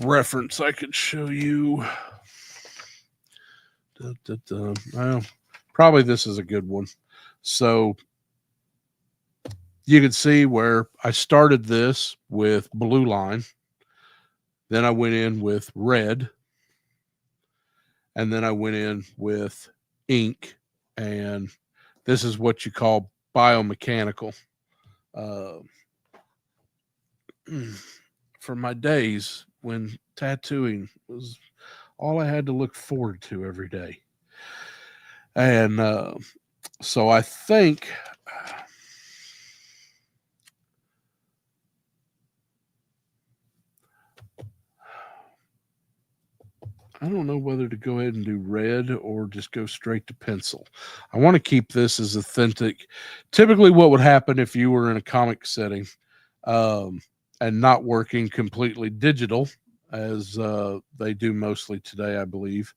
[SPEAKER 1] reference I could show you. Well, probably this is a good one. So you can see where I started this with blue line. Then I went in with red. And then I went in with ink. And this is what you call biomechanical. For my days when tattooing was all I had to look forward to every day. And so I think I don't know whether to go ahead and do red or just go straight to pencil. I want to keep this as authentic. Typically, what would happen if you were in a comic setting and not working completely digital, as they do mostly today, I believe,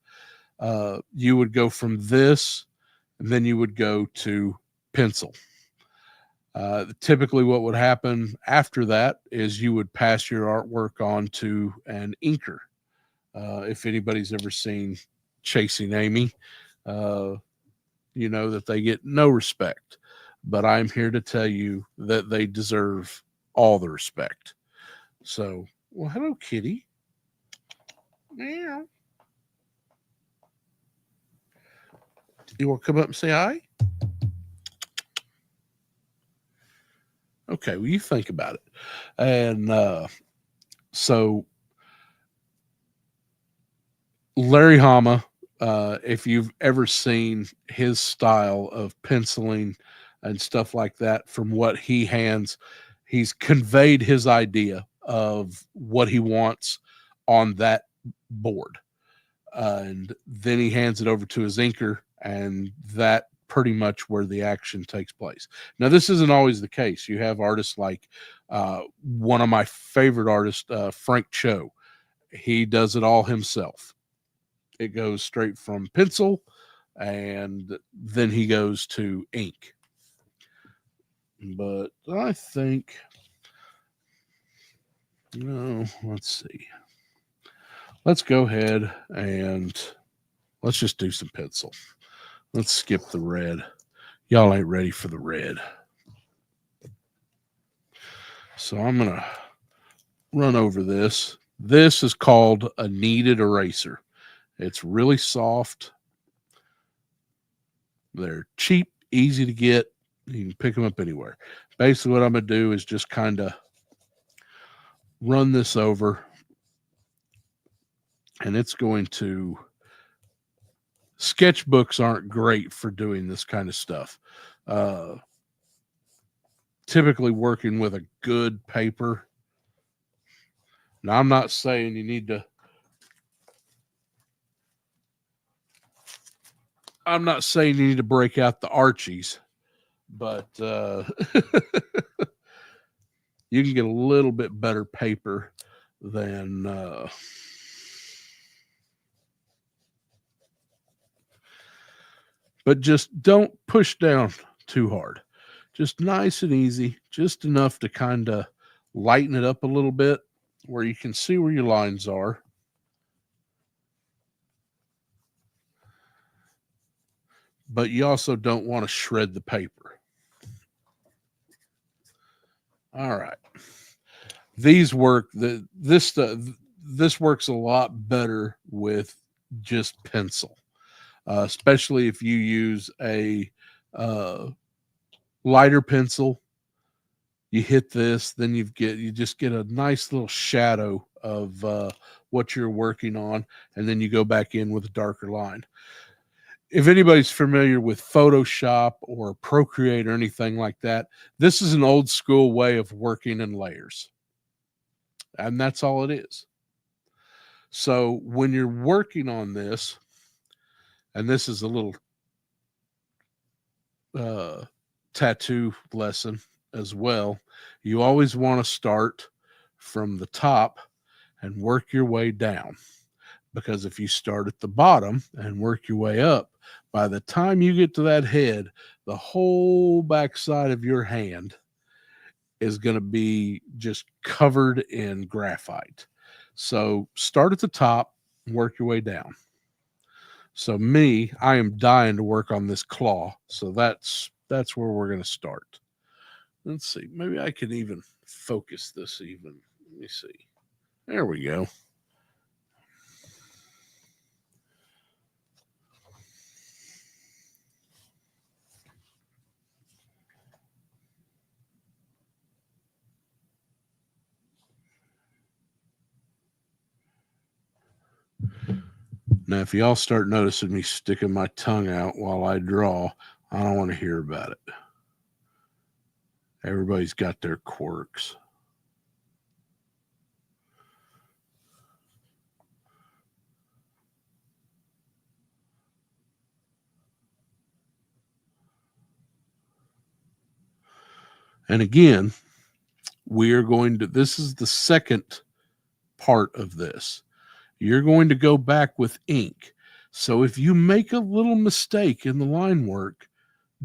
[SPEAKER 1] you would go from this and then you would go to pencil. Typically, what would happen after that is you would pass your artwork on to an inker. If anybody's ever seen Chasing Amy, you know that they get no respect. But I'm here to tell you that they deserve all the respect. So, well, hello, kitty. Meow. You want to come up and say hi? Okay, well, you think about it. And so Larry Hama, if you've ever seen his style of penciling and stuff like that, from what he hands, he's conveyed his idea of what he wants on that board. And then he hands it over to his inker, and that pretty much where the action takes place. Now, this isn't always the case. You have artists like one of my favorite artists, Frank Cho. He does it all himself. It goes straight from pencil, and then he goes to ink. But I think, let's see. Let's go ahead and let's just do some pencil. Let's skip the red. Y'all ain't ready for the red. So I'm going to run over this. This is called a kneaded eraser. It's really soft. They're cheap, easy to get. You can pick them up anywhere. Basically, what I'm going to do is just kind of run this over, and it's going to... Sketchbooks aren't great for doing this kind of stuff. Typically working with a good paper. Now, I'm not saying you need to... I'm not saying you need to break out the Archies, but you can get a little bit better paper than but just don't push down too hard. Just nice and easy, just enough to kind of lighten it up a little bit where you can see where your lines are. But you also don't want to shred the paper. All right. These work. This works a lot better with just pencil, especially if you use a lighter pencil you hit this, then you just get a nice little shadow of what you're working on, and then you go back in with a darker line. If anybody's familiar with Photoshop or Procreate or anything like that, this is an old school way of working in layers. And that's all it is. So when you're working on this, and this is a little tattoo lesson as well, you always want to start from the top and work your way down. Because if you start at the bottom and work your way up, by the time you get to that head, the whole backside of your hand is going to be just covered in graphite. So start at the top, work your way down. So I am dying to work on this claw. So that's where we're going to start. Let's see. Maybe I can even focus this even. Let me see. There we go. Now, if y'all start noticing me sticking my tongue out while I draw, I don't want to hear about it. Everybody's got their quirks. And again, this is the second part of this. You're going to go back with ink. So if you make a little mistake in the line work,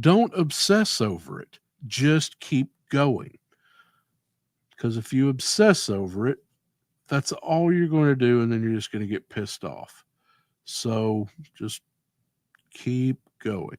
[SPEAKER 1] don't obsess over it. Just keep going. Because if you obsess over it, that's all you're going to do, and then you're just going to get pissed off. So just keep going.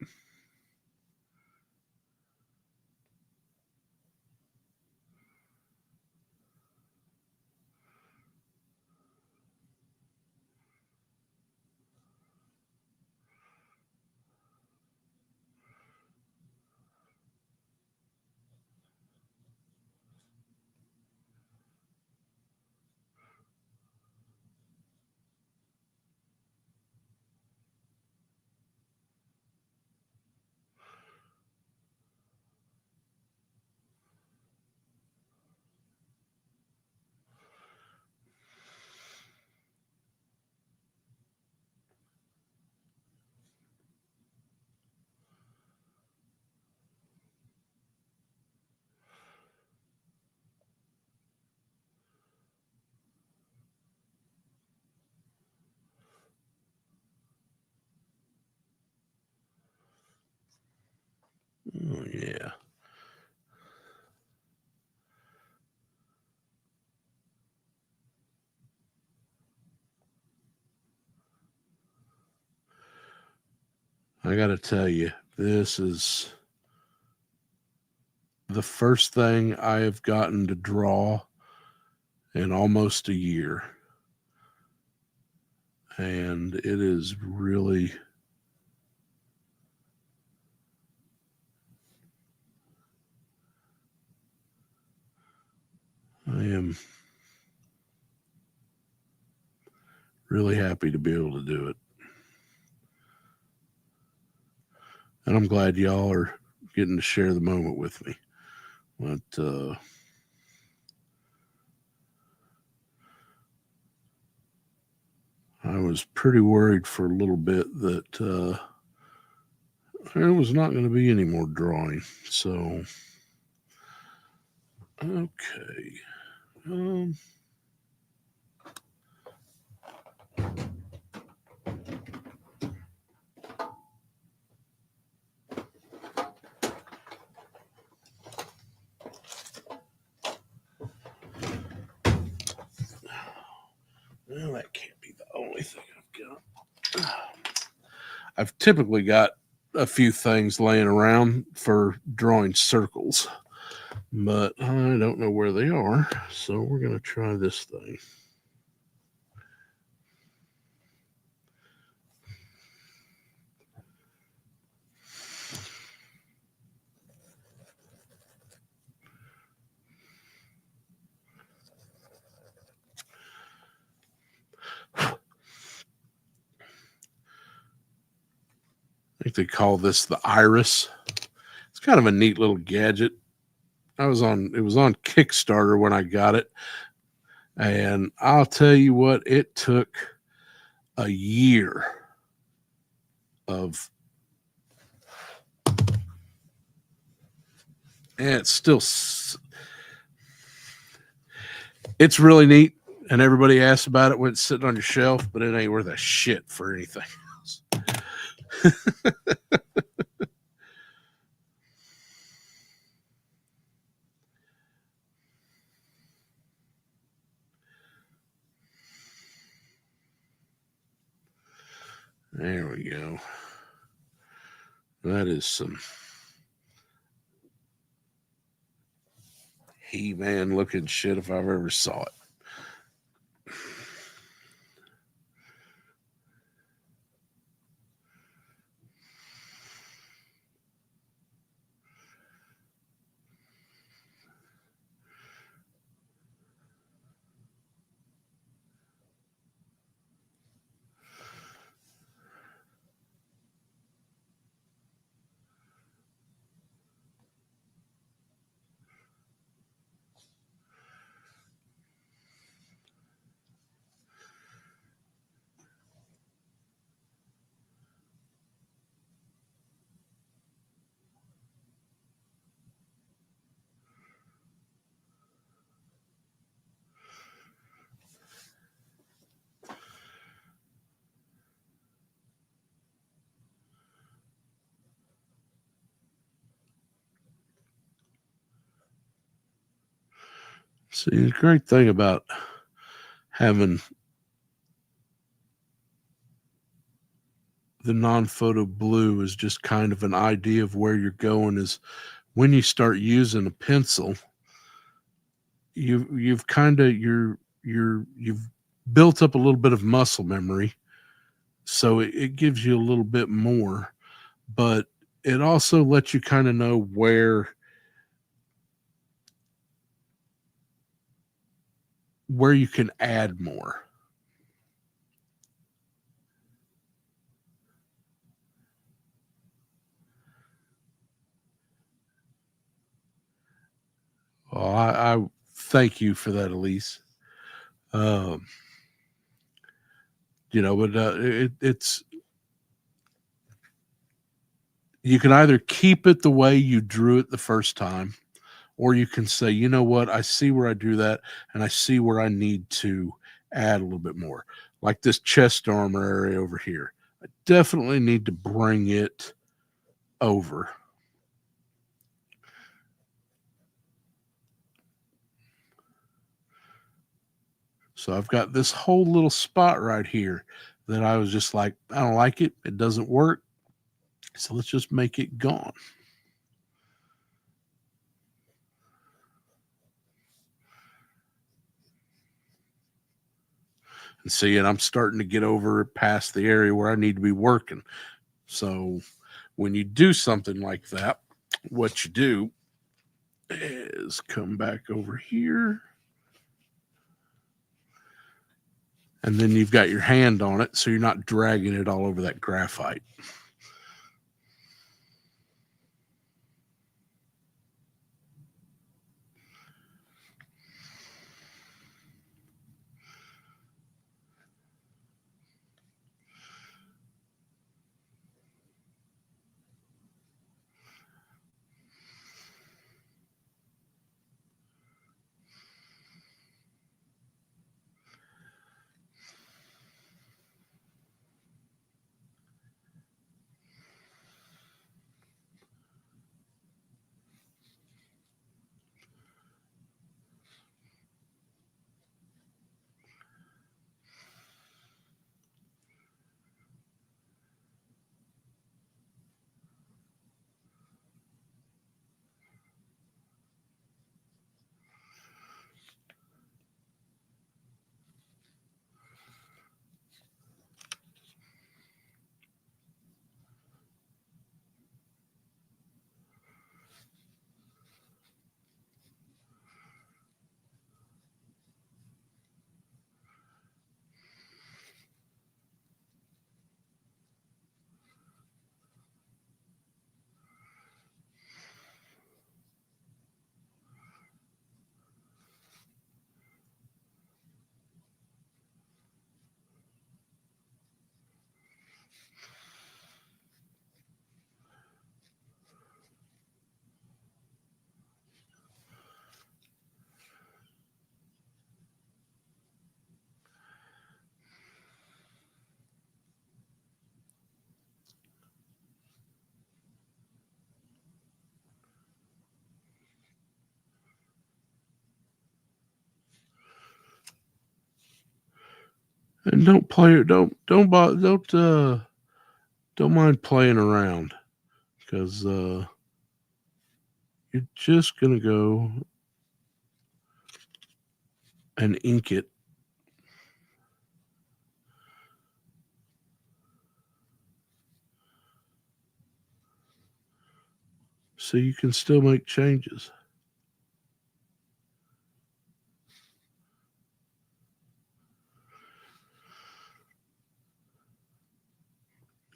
[SPEAKER 1] Oh, yeah. I got to tell you, this is the first thing I have gotten to draw in almost a year. And it is really, I am really happy to be able to do it. And I'm glad y'all are getting to share the moment with me. But I was pretty worried for a little bit that there was not going to be any more drawing. So, okay. Well, that can't be the only thing I've got. I've typically got a few things laying around for drawing circles, but I don't know where they are. So we're going to try this thing. think they call this the Iris. It's kind of a neat little gadget. It was on Kickstarter when I got it. And I'll tell you what, it took a year of, and it's really neat. And everybody asks about it when it's sitting on your shelf, but it ain't worth a shit for anything else. There we go. That is some He-Man looking shit if I've ever saw it. See, the great thing about having the non-photo blue is just kind of an idea of where you're going. Is when you start using a pencil, you've kind of you've built up a little bit of muscle memory, so it gives you a little bit more, but it also lets you kind of know where you can add more. Well, I thank you for that, Elise. Um, but it's you can either keep it the way you drew it the first time, or you can say, you know what, I see where I drew that, and I see where I need to add a little bit more. Like this chest armor area over here, I definitely need to bring it over. So I've got this whole little spot right here that I was just like, I don't like it. It doesn't work. So let's just make it gone. And see, and I'm starting to get over past the area where I need to be working. So when you do something like that, what you do is come back over here. And then you've got your hand on it, so you're not dragging it all over that graphite. And don't play. Don't mind playing around, because you're just gonna go and ink it. So you can still make changes.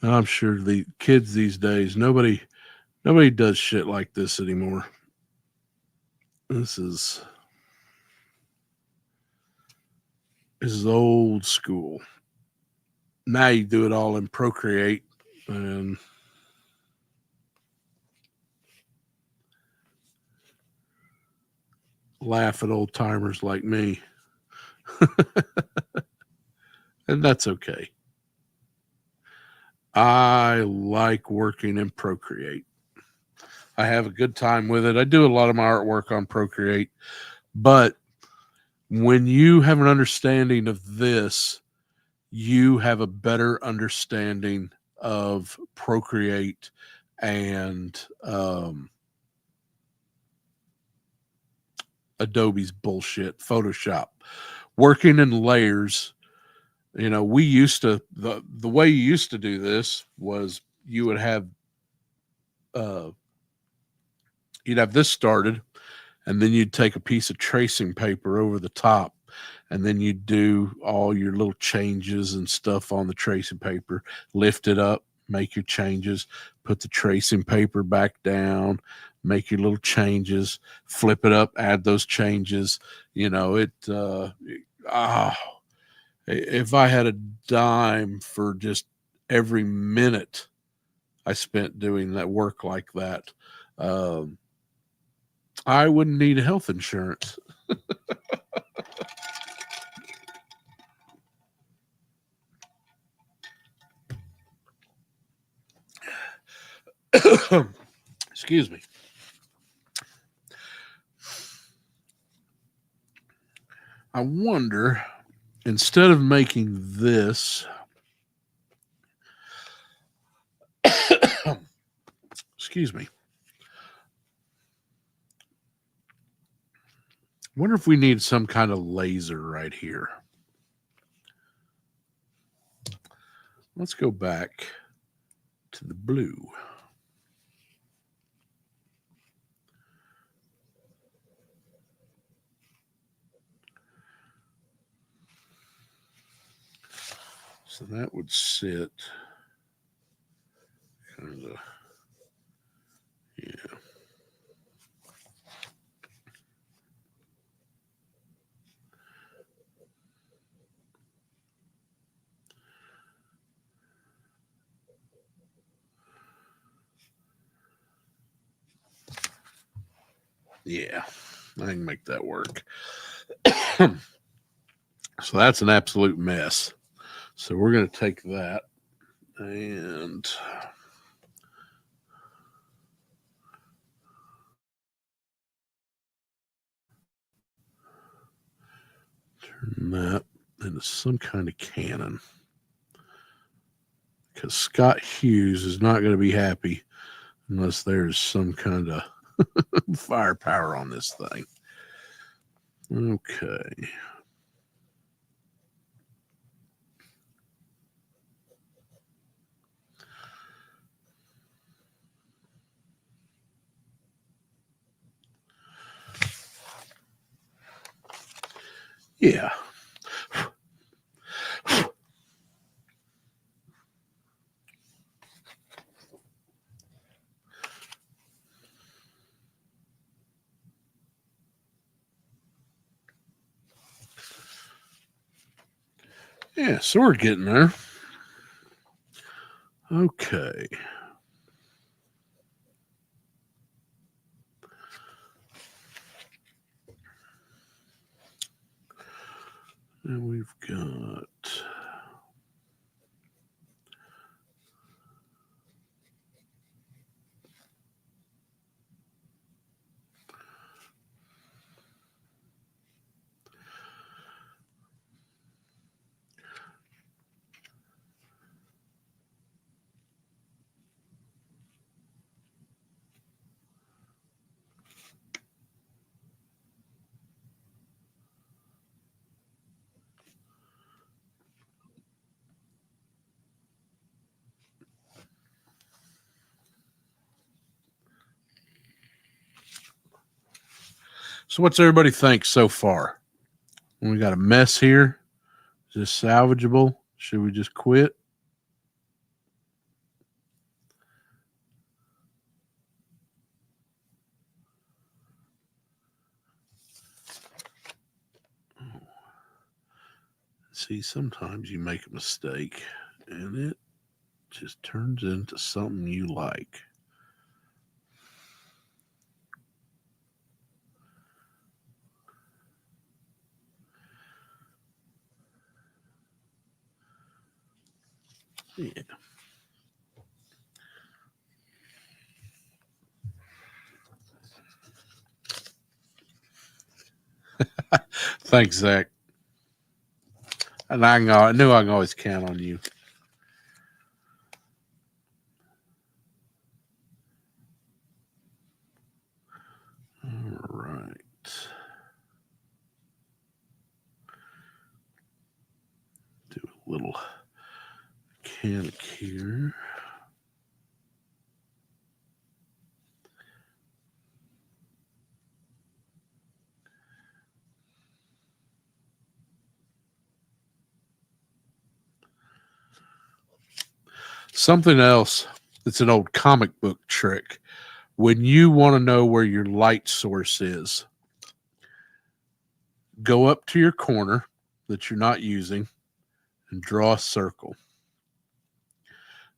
[SPEAKER 1] And I'm sure the kids these days, nobody does shit like this anymore. This is old school. Now you do it all in Procreate and laugh at old timers like me. And that's okay. I like working in Procreate. I have a good time with it. I do a lot of my artwork on Procreate, but when you have an understanding of this, you have a better understanding of Procreate and Adobe's bullshit, Photoshop. Working in layers, we used to, the way you used to do this was you would have you'd have this started, and then you'd take a piece of tracing paper over the top, and then you'd do all your little changes and stuff on the tracing paper, lift it up, make your changes, put the tracing paper back down, make your little changes, flip it up, add those changes. If I had a dime for just every minute I spent doing that work like that, I wouldn't need health insurance. Excuse me. I wonder, instead of making this, excuse me, I wonder if we need some kind of laser right here. Let's go back to the blue. So that would sit kind of, yeah. Yeah, I can make that work. So that's an absolute mess. So we're going to take that and turn that into some kind of cannon. Because Scott Hughes is not going to be happy unless there's some kind of firepower on this thing. Okay. Yeah. Yeah, so we're getting there. Okay. And we've got So what's everybody think so far? We got a mess here. Is this salvageable? Should we just quit? See, sometimes you make a mistake and it just turns into something you like. Yeah. Thanks, Zach. And I knew I can always count on you. All right. Do a little mechanic here. Something else that's an old comic book trick. When you want to know where your light source is, go up to your corner that you're not using and draw a circle.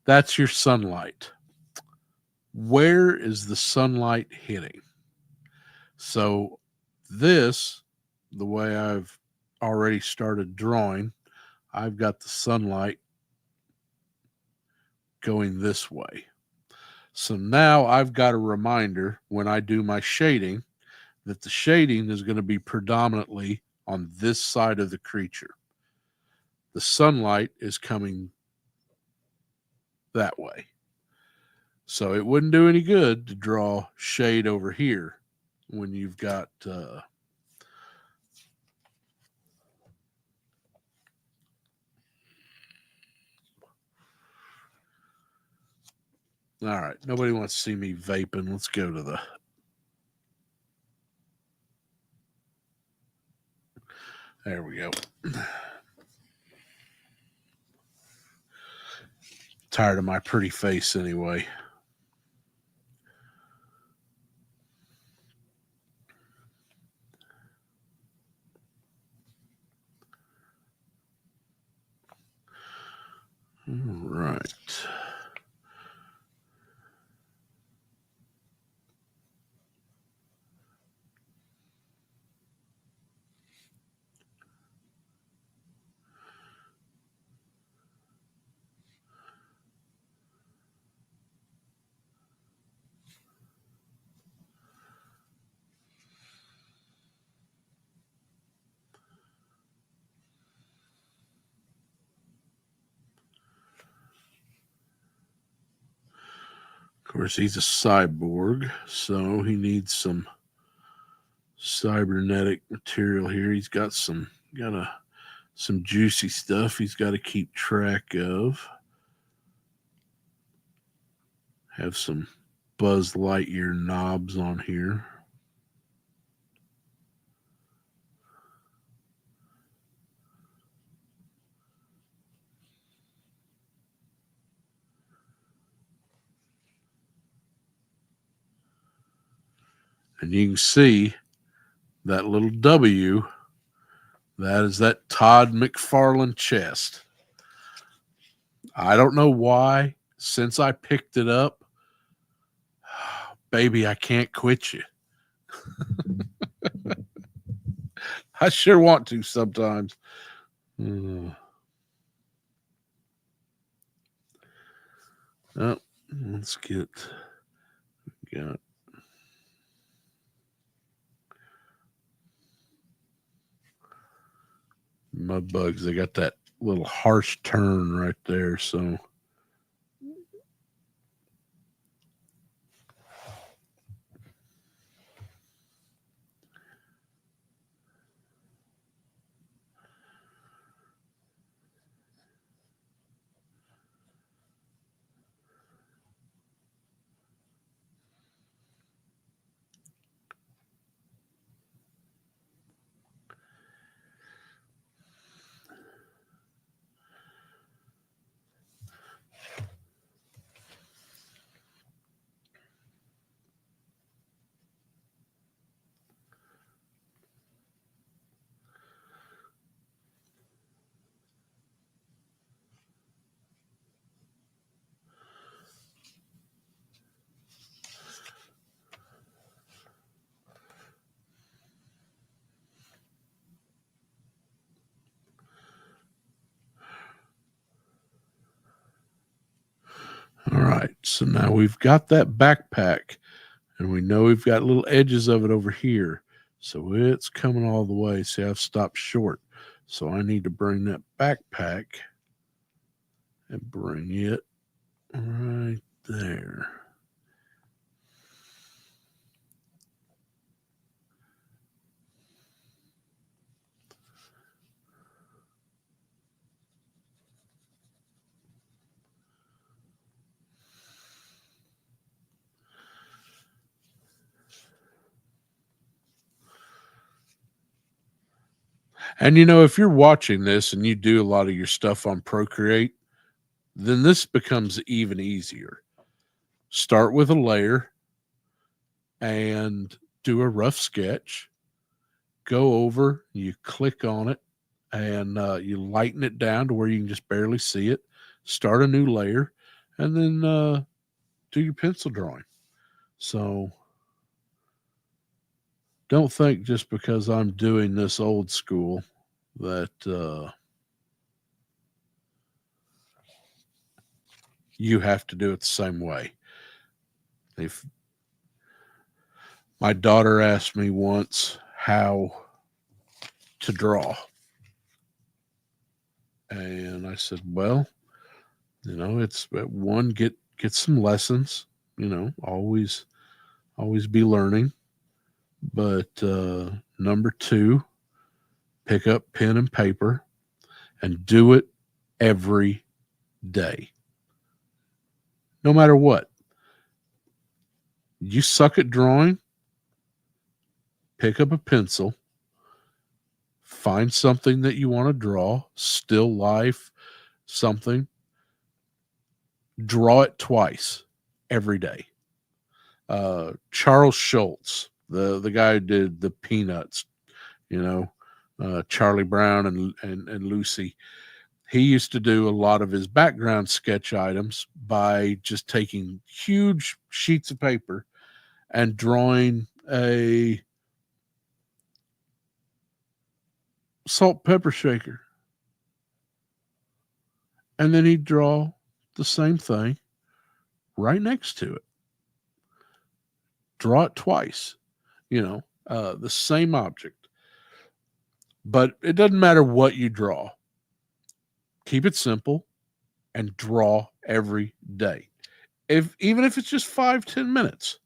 [SPEAKER 1] That's your sunlight. Where is the sunlight hitting? So this, the way I've already started drawing, I've got the sunlight going this way. So now I've got a reminder when I do my shading that the shading is going to be predominantly on this side of the creature. The sunlight is coming that way. So it wouldn't do any good to draw shade over here when you've got all right, nobody wants to see me vaping. Let's go to the there we go. Tired of my pretty face anyway. All right. Of course, he's a cyborg, so he needs some cybernetic material here. He's got some juicy stuff he's got to keep track of. Have some Buzz Lightyear knobs on here. And you can see that little W, that is that Todd McFarlane chest. I don't know why, since I picked it up, baby, I can't quit you. I sure want to sometimes. Oh, let's get got Mudbugs. They got that little harsh turn right there, so So now we've got that backpack, and we know we've got little edges of it over here. So it's coming all the way. See, I've stopped short. So I need to bring that backpack and bring it right there. And if you're watching this and you do a lot of your stuff on Procreate, then this becomes even easier. Start with a layer and do a rough sketch. Go over, you click on it, and you lighten it down to where you can just barely see it. Start a new layer, and then do your pencil drawing. So don't think just because I'm doing this old school that you have to do it the same way. If my daughter asked me once how to draw, and I said, well, it's one, get some lessons, always be learning. But number two, pick up pen and paper and do it every day. No matter what. You suck at drawing, pick up a pencil, find something that you want to draw, still life, something, draw it twice every day. Charles Schultz, the guy who did the Peanuts, Charlie Brown and Lucy. He used to do a lot of his background sketch items by just taking huge sheets of paper and drawing a salt pepper shaker. And then he'd draw the same thing right next to it. Draw it twice, the same object. But it doesn't matter what you draw. Keep it simple and draw every day. Even if it's just 5-10 minutes,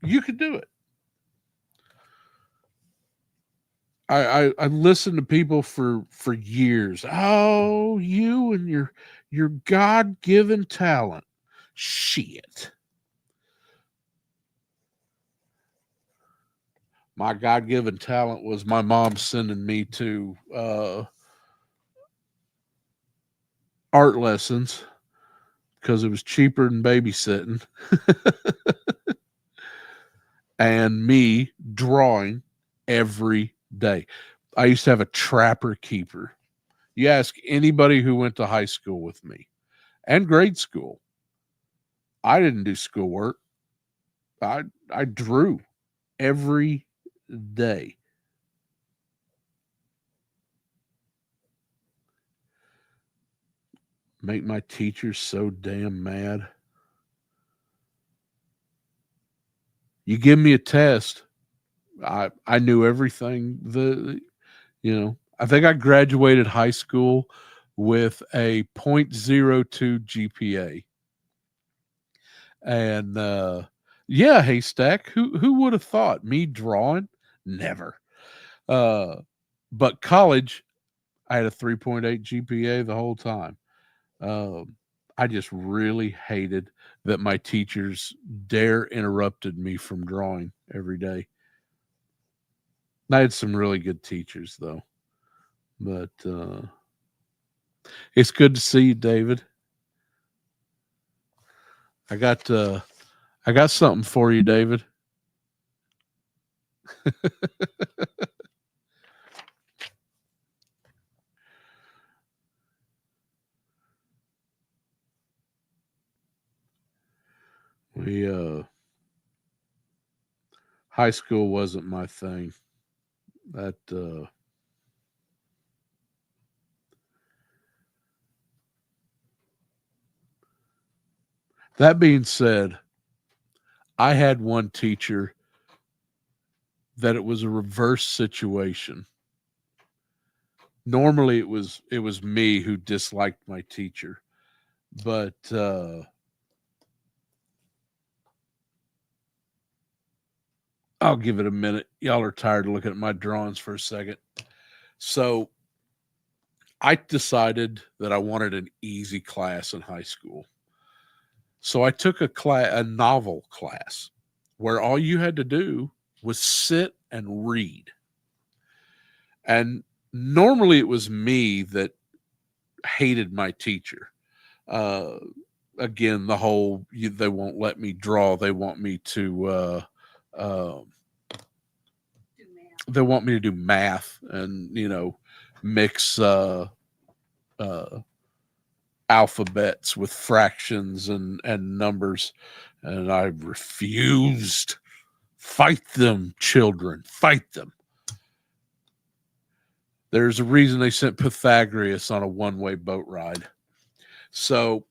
[SPEAKER 1] you could do it. I listened to people for years. Oh, you and your God-given talent. Shit. My God-given talent was my mom sending me to art lessons because it was cheaper than babysitting. And me drawing every day. I used to have a trapper keeper. You ask anybody who went to high school with me and grade school. I didn't do schoolwork. I drew every day. Make my teachers so damn mad. You give me a test, I knew everything. I think I graduated high school with a 0.02 GPA. And yeah, Haystack, who would have thought me drawing? Never. But college, I had a 3.8 GPA the whole time. I just really hated that my teachers dare interrupted me from drawing every day. I had some really good teachers though. But it's good to see you, David. I got something for you, David. We high school wasn't my thing. That That being said, I had one teacher that it was a reverse situation. Normally it was me who disliked my teacher, but I'll give it a minute. Y'all are tired of looking at my drawings for a second. So I decided that I wanted an easy class in high school. So I took a novel class where all you had to do was sit and read. And normally it was me that hated my teacher. Uh, Again, the whole they won't let me draw. Uh, they want me to do math and mix uh, alphabets with fractions and numbers, and I refused. Fight them, children, fight them. There's a reason they sent Pythagoras on a one-way boat ride. So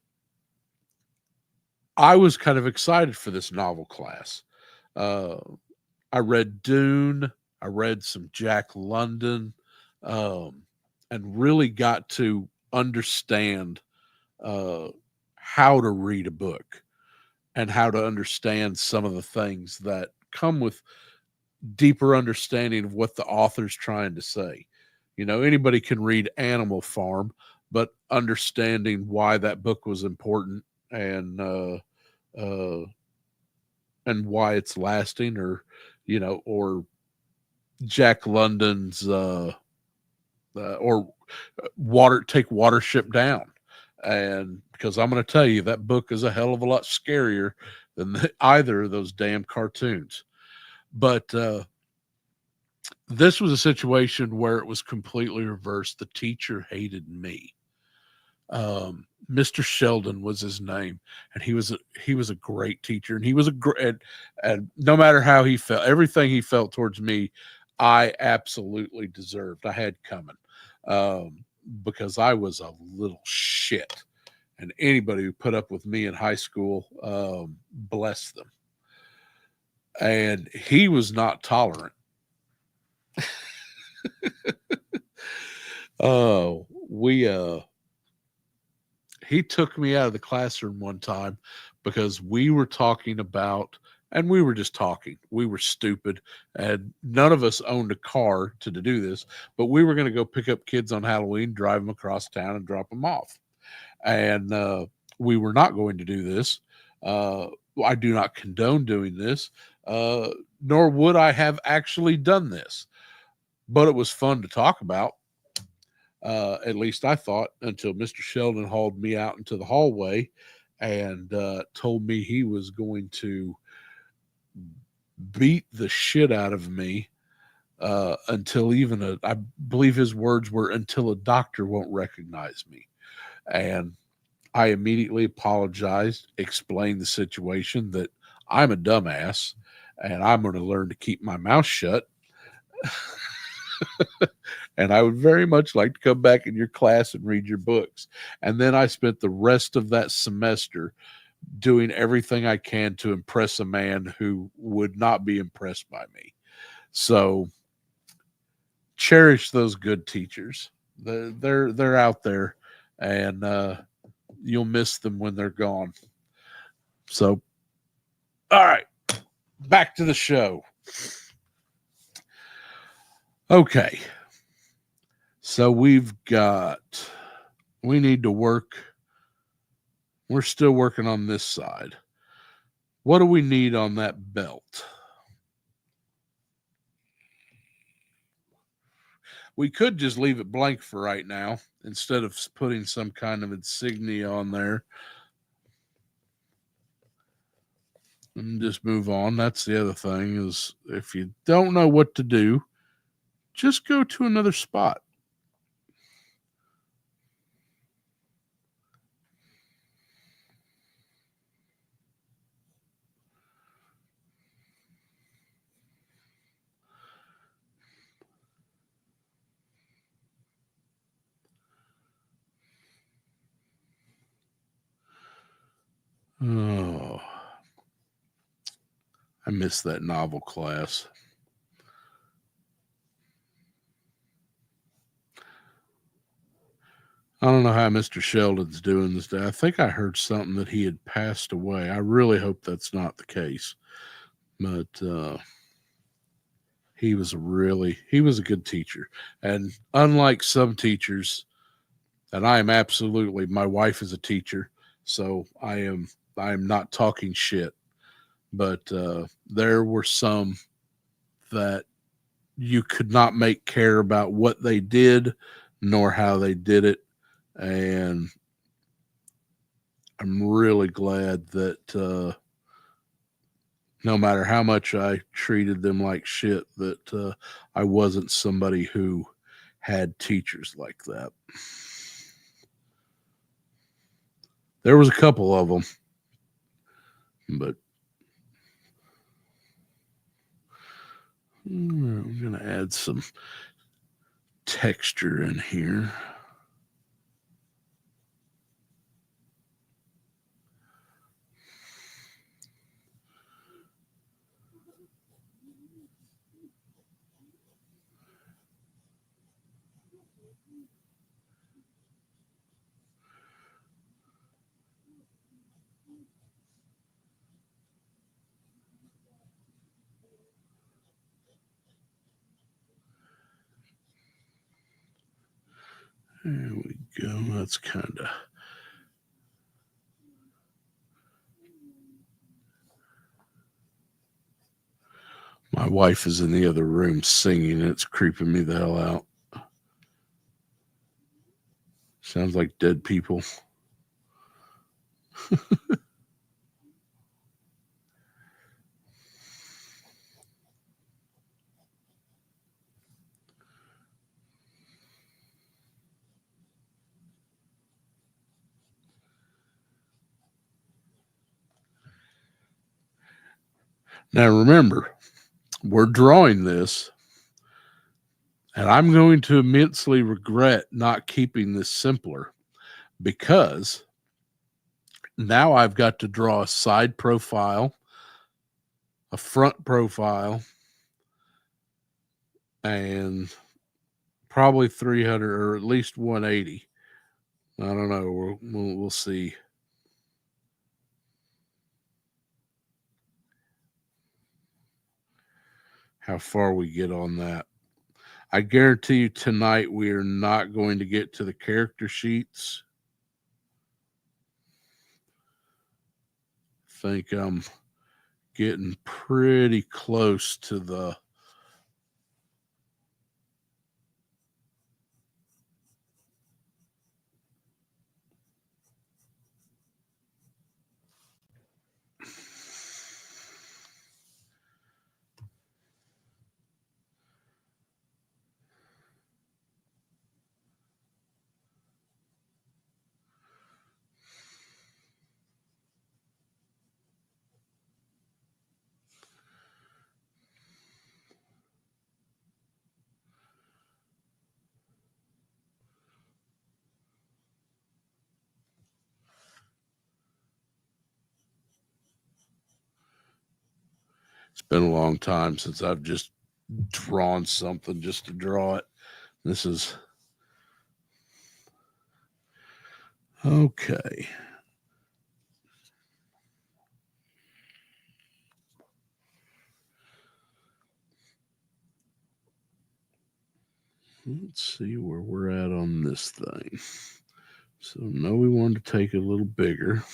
[SPEAKER 1] I was kind of excited for this novel class. uh, I read Dune, I read some Jack London, um, and really got to understand uh, how to read a book and how to understand some of the things that come with deeper understanding of what the author's trying to say. Anybody can read Animal Farm, but understanding why that book was important and uh, and why it's lasting, or Jack London's or Watership Down. And because I'm going to tell you, that book is a hell of a lot scarier than either of those damn cartoons. But this was a situation where it was completely reversed. The teacher hated me. Mr. Sheldon was his name, and he was a great teacher, and he was a great, and no matter how he felt, everything he felt towards me, I absolutely deserved. I had coming, because I was a little shit, and anybody who put up with me in high school, bless them. And he was not tolerant. Oh, we he took me out of the classroom one time because we were talking about, and we were just talking. We were stupid, and none of us owned a car to do this, but we were going to go pick up kids on Halloween, drive them across town, and drop them off. And we were not going to do this. Uh, I do not condone doing this, uh, nor would I have actually done this, but it was fun to talk about. At least I thought, until Mr. Sheldon hauled me out into the hallway and told me he was going to beat the shit out of me, until I believe his words were, until a doctor won't recognize me. And I immediately apologized, explained the situation, that I'm a dumbass and I'm going to learn to keep my mouth shut. And I would very much like to come back in your class and read your books. And then I spent the rest of that semester doing everything I can to impress a man who would not be impressed by me. So cherish those good teachers. They're out there, and you'll miss them when they're gone. So, all right, back to the show. Okay, so we need to work. We're still working on this side. What do we need on that belt? We could just leave it blank for right now instead of putting some kind of insignia on there and just move on. That's the other thing, is if you don't know what to do, just go to another spot. I miss that novel class. I don't know how Mr. Sheldon's doing this day. I think I heard something that he had passed away. I really hope that's not the case. But he was a good teacher. And unlike some teachers, and I am absolutely, my wife is a teacher, so I am not talking shit. But there were some that you could not make care about what they did nor how they did it. And I'm really glad that no matter how much I treated them like shit, that I wasn't somebody who had teachers like that. There was a couple of them, but I'm going to add some texture in here. There we go. That's kind of. My wife is in the other room singing, and it's creeping me the hell out. Sounds like dead people. Now remember, we're drawing this, and I'm going to immensely regret not keeping this simpler because now I've got to draw a side profile, a front profile, and probably 300 or at least 180. I don't know. We'll see. How far we get on that. I guarantee you tonight we are not going to get to the character sheets. I think I'm getting pretty close to the it's been a long time since I've just drawn something just to draw it. This is okay. Let's see where we're at on this thing. So, no, we wanted to take it a little bigger.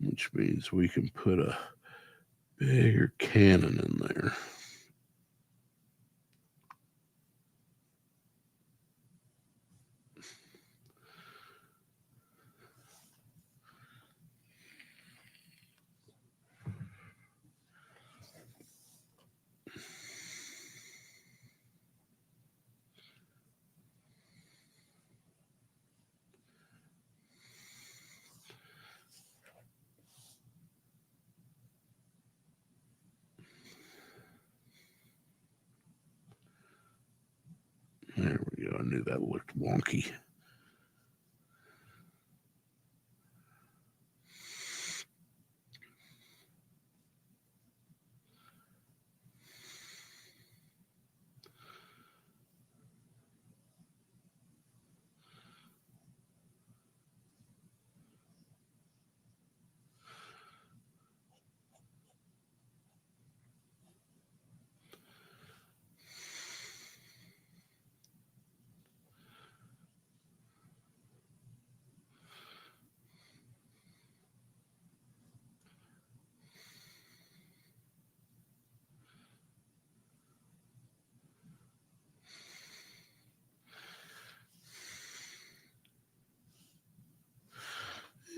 [SPEAKER 1] Which means we can put a bigger cannon in there. I knew that looked wonky.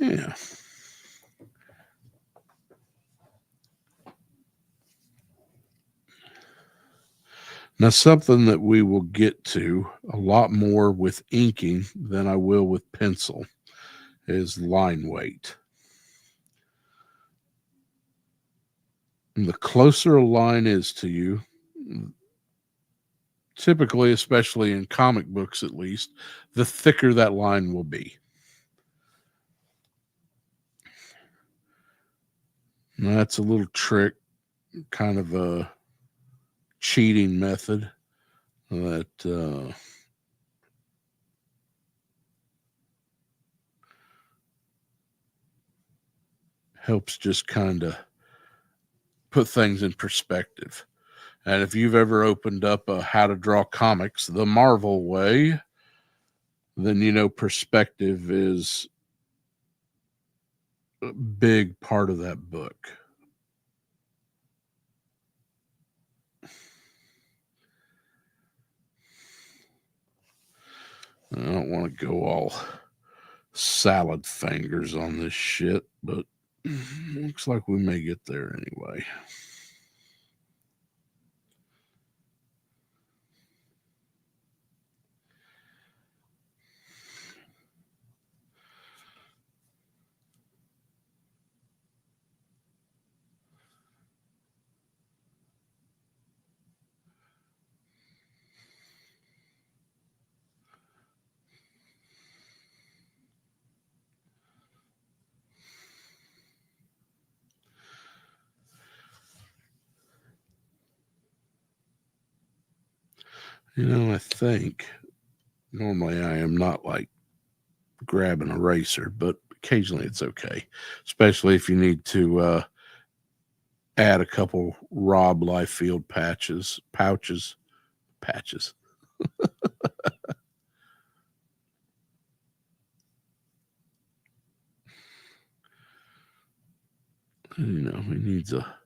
[SPEAKER 1] Yeah. Now, something that we will get to a lot more with inking than I will with pencil is line weight. And the closer a line is to you, typically, especially in comic books at least, the thicker that line will be. And that's a little trick, kind of a cheating method that helps just kind of put things in perspective. And if you've ever opened up a How to Draw Comics the Marvel way, then you know perspective is a big part of that book. I don't want to go all salad fingers on this shit, but looks like we may get there anyway. You know, I think normally I am not like grab an eraser, but occasionally it's okay, especially if you need to add a couple Rob Liefeld pouches. You know, he needs a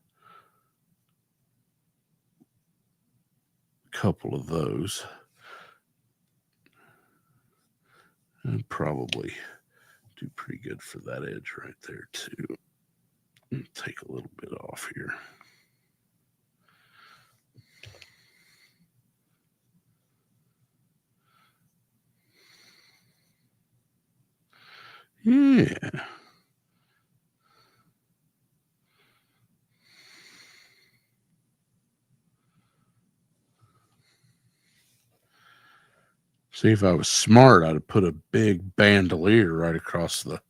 [SPEAKER 1] couple of those. And probably do pretty good for that edge right there too. Take a little bit off here. Yeah. See, if I was smart, I'd have put a big bandolier right across the.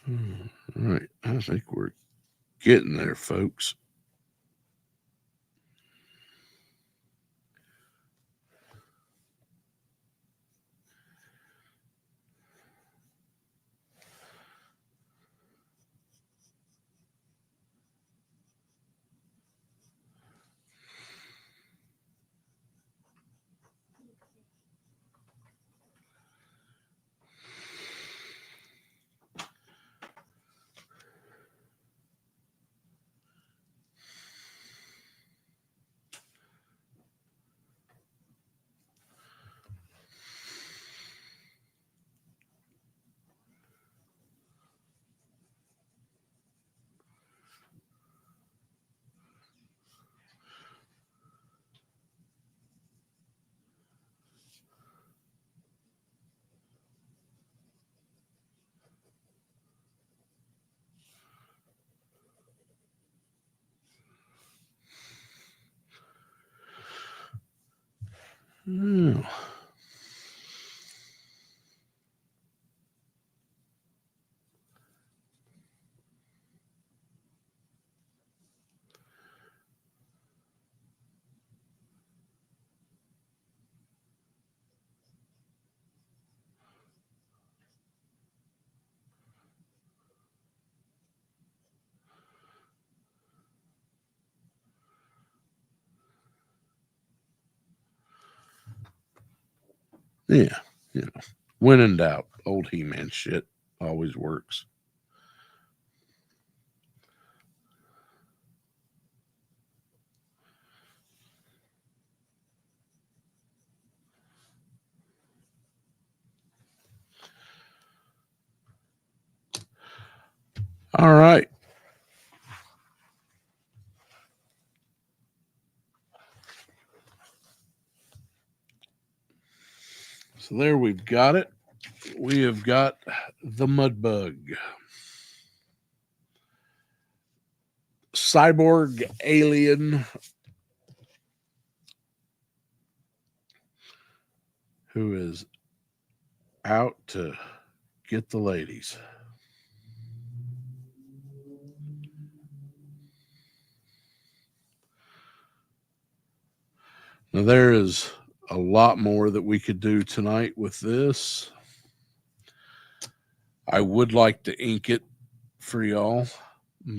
[SPEAKER 1] All right, I think we're getting there, folks. Oh. Yeah, you know, when in doubt, old He-Man shit always works. All right. So there we've got it. We have got the Mudbug. Cyborg alien who is out to get the ladies. Now, there is a lot more that we could do tonight with this. I would like to ink it for y'all,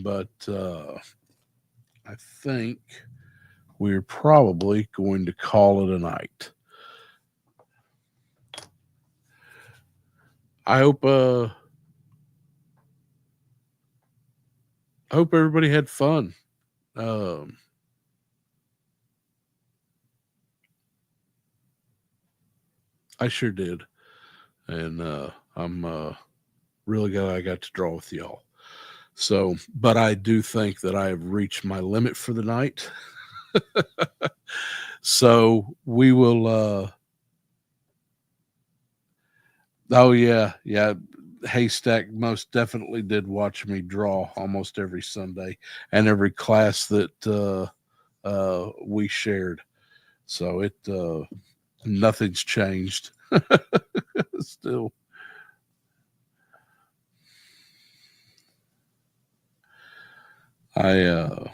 [SPEAKER 1] but I think we're probably going to call it a night. I hope everybody had fun. Um, I sure did, and I'm really glad I got to draw with y'all. So, but I do think that I have reached my limit for the night. So we will. Oh yeah. Haystack most definitely did watch me draw almost every Sunday and every class that we shared. So it nothing's changed. Still, I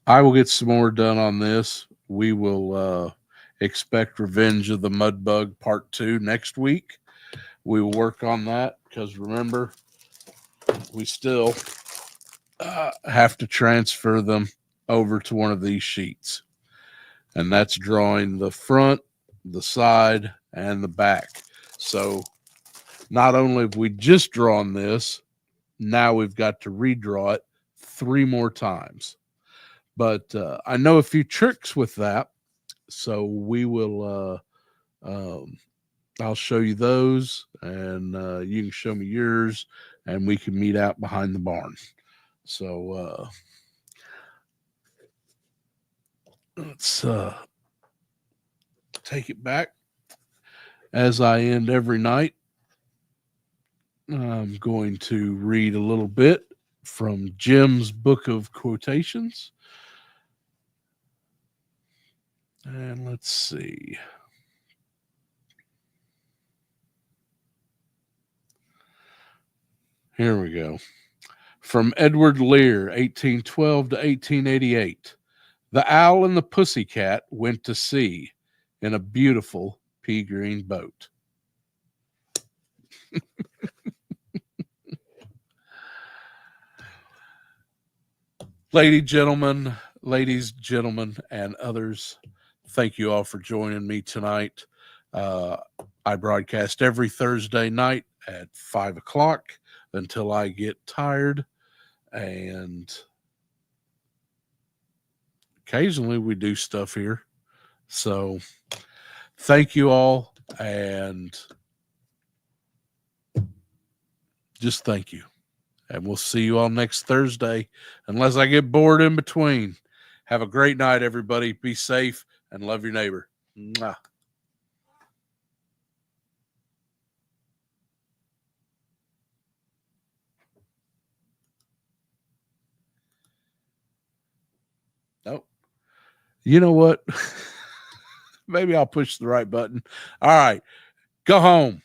[SPEAKER 1] I will get some more done on this. We will expect Revenge of the Mudbug Part 2 next week. We will work on that because remember, we still have to transfer them over to one of these sheets. And that's drawing the front, the side, and the back. So not only have we just drawn this, now we've got to redraw it 3 more times. But I know a few tricks with that. So we will, I'll show you those and you can show me yours and we can meet out behind the barn. So let's take it back. As I end every night, I'm going to read a little bit from Jim's book of quotations. And let's see. Here we go. From Edward Lear, 1812 to 1888. The owl and the pussycat went to sea in a beautiful pea green boat. Ladies, gentlemen, and others, thank you all for joining me tonight. I broadcast every Thursday night at 5 o'clock until I get tired, and occasionally we do stuff here. So thank you all, and just thank you. And we'll see you all next Thursday, unless I get bored in between. Have a great night, everybody. Be safe and love your neighbor. Mwah. Nope. You know what? Maybe I'll push the right button. All right. Go home.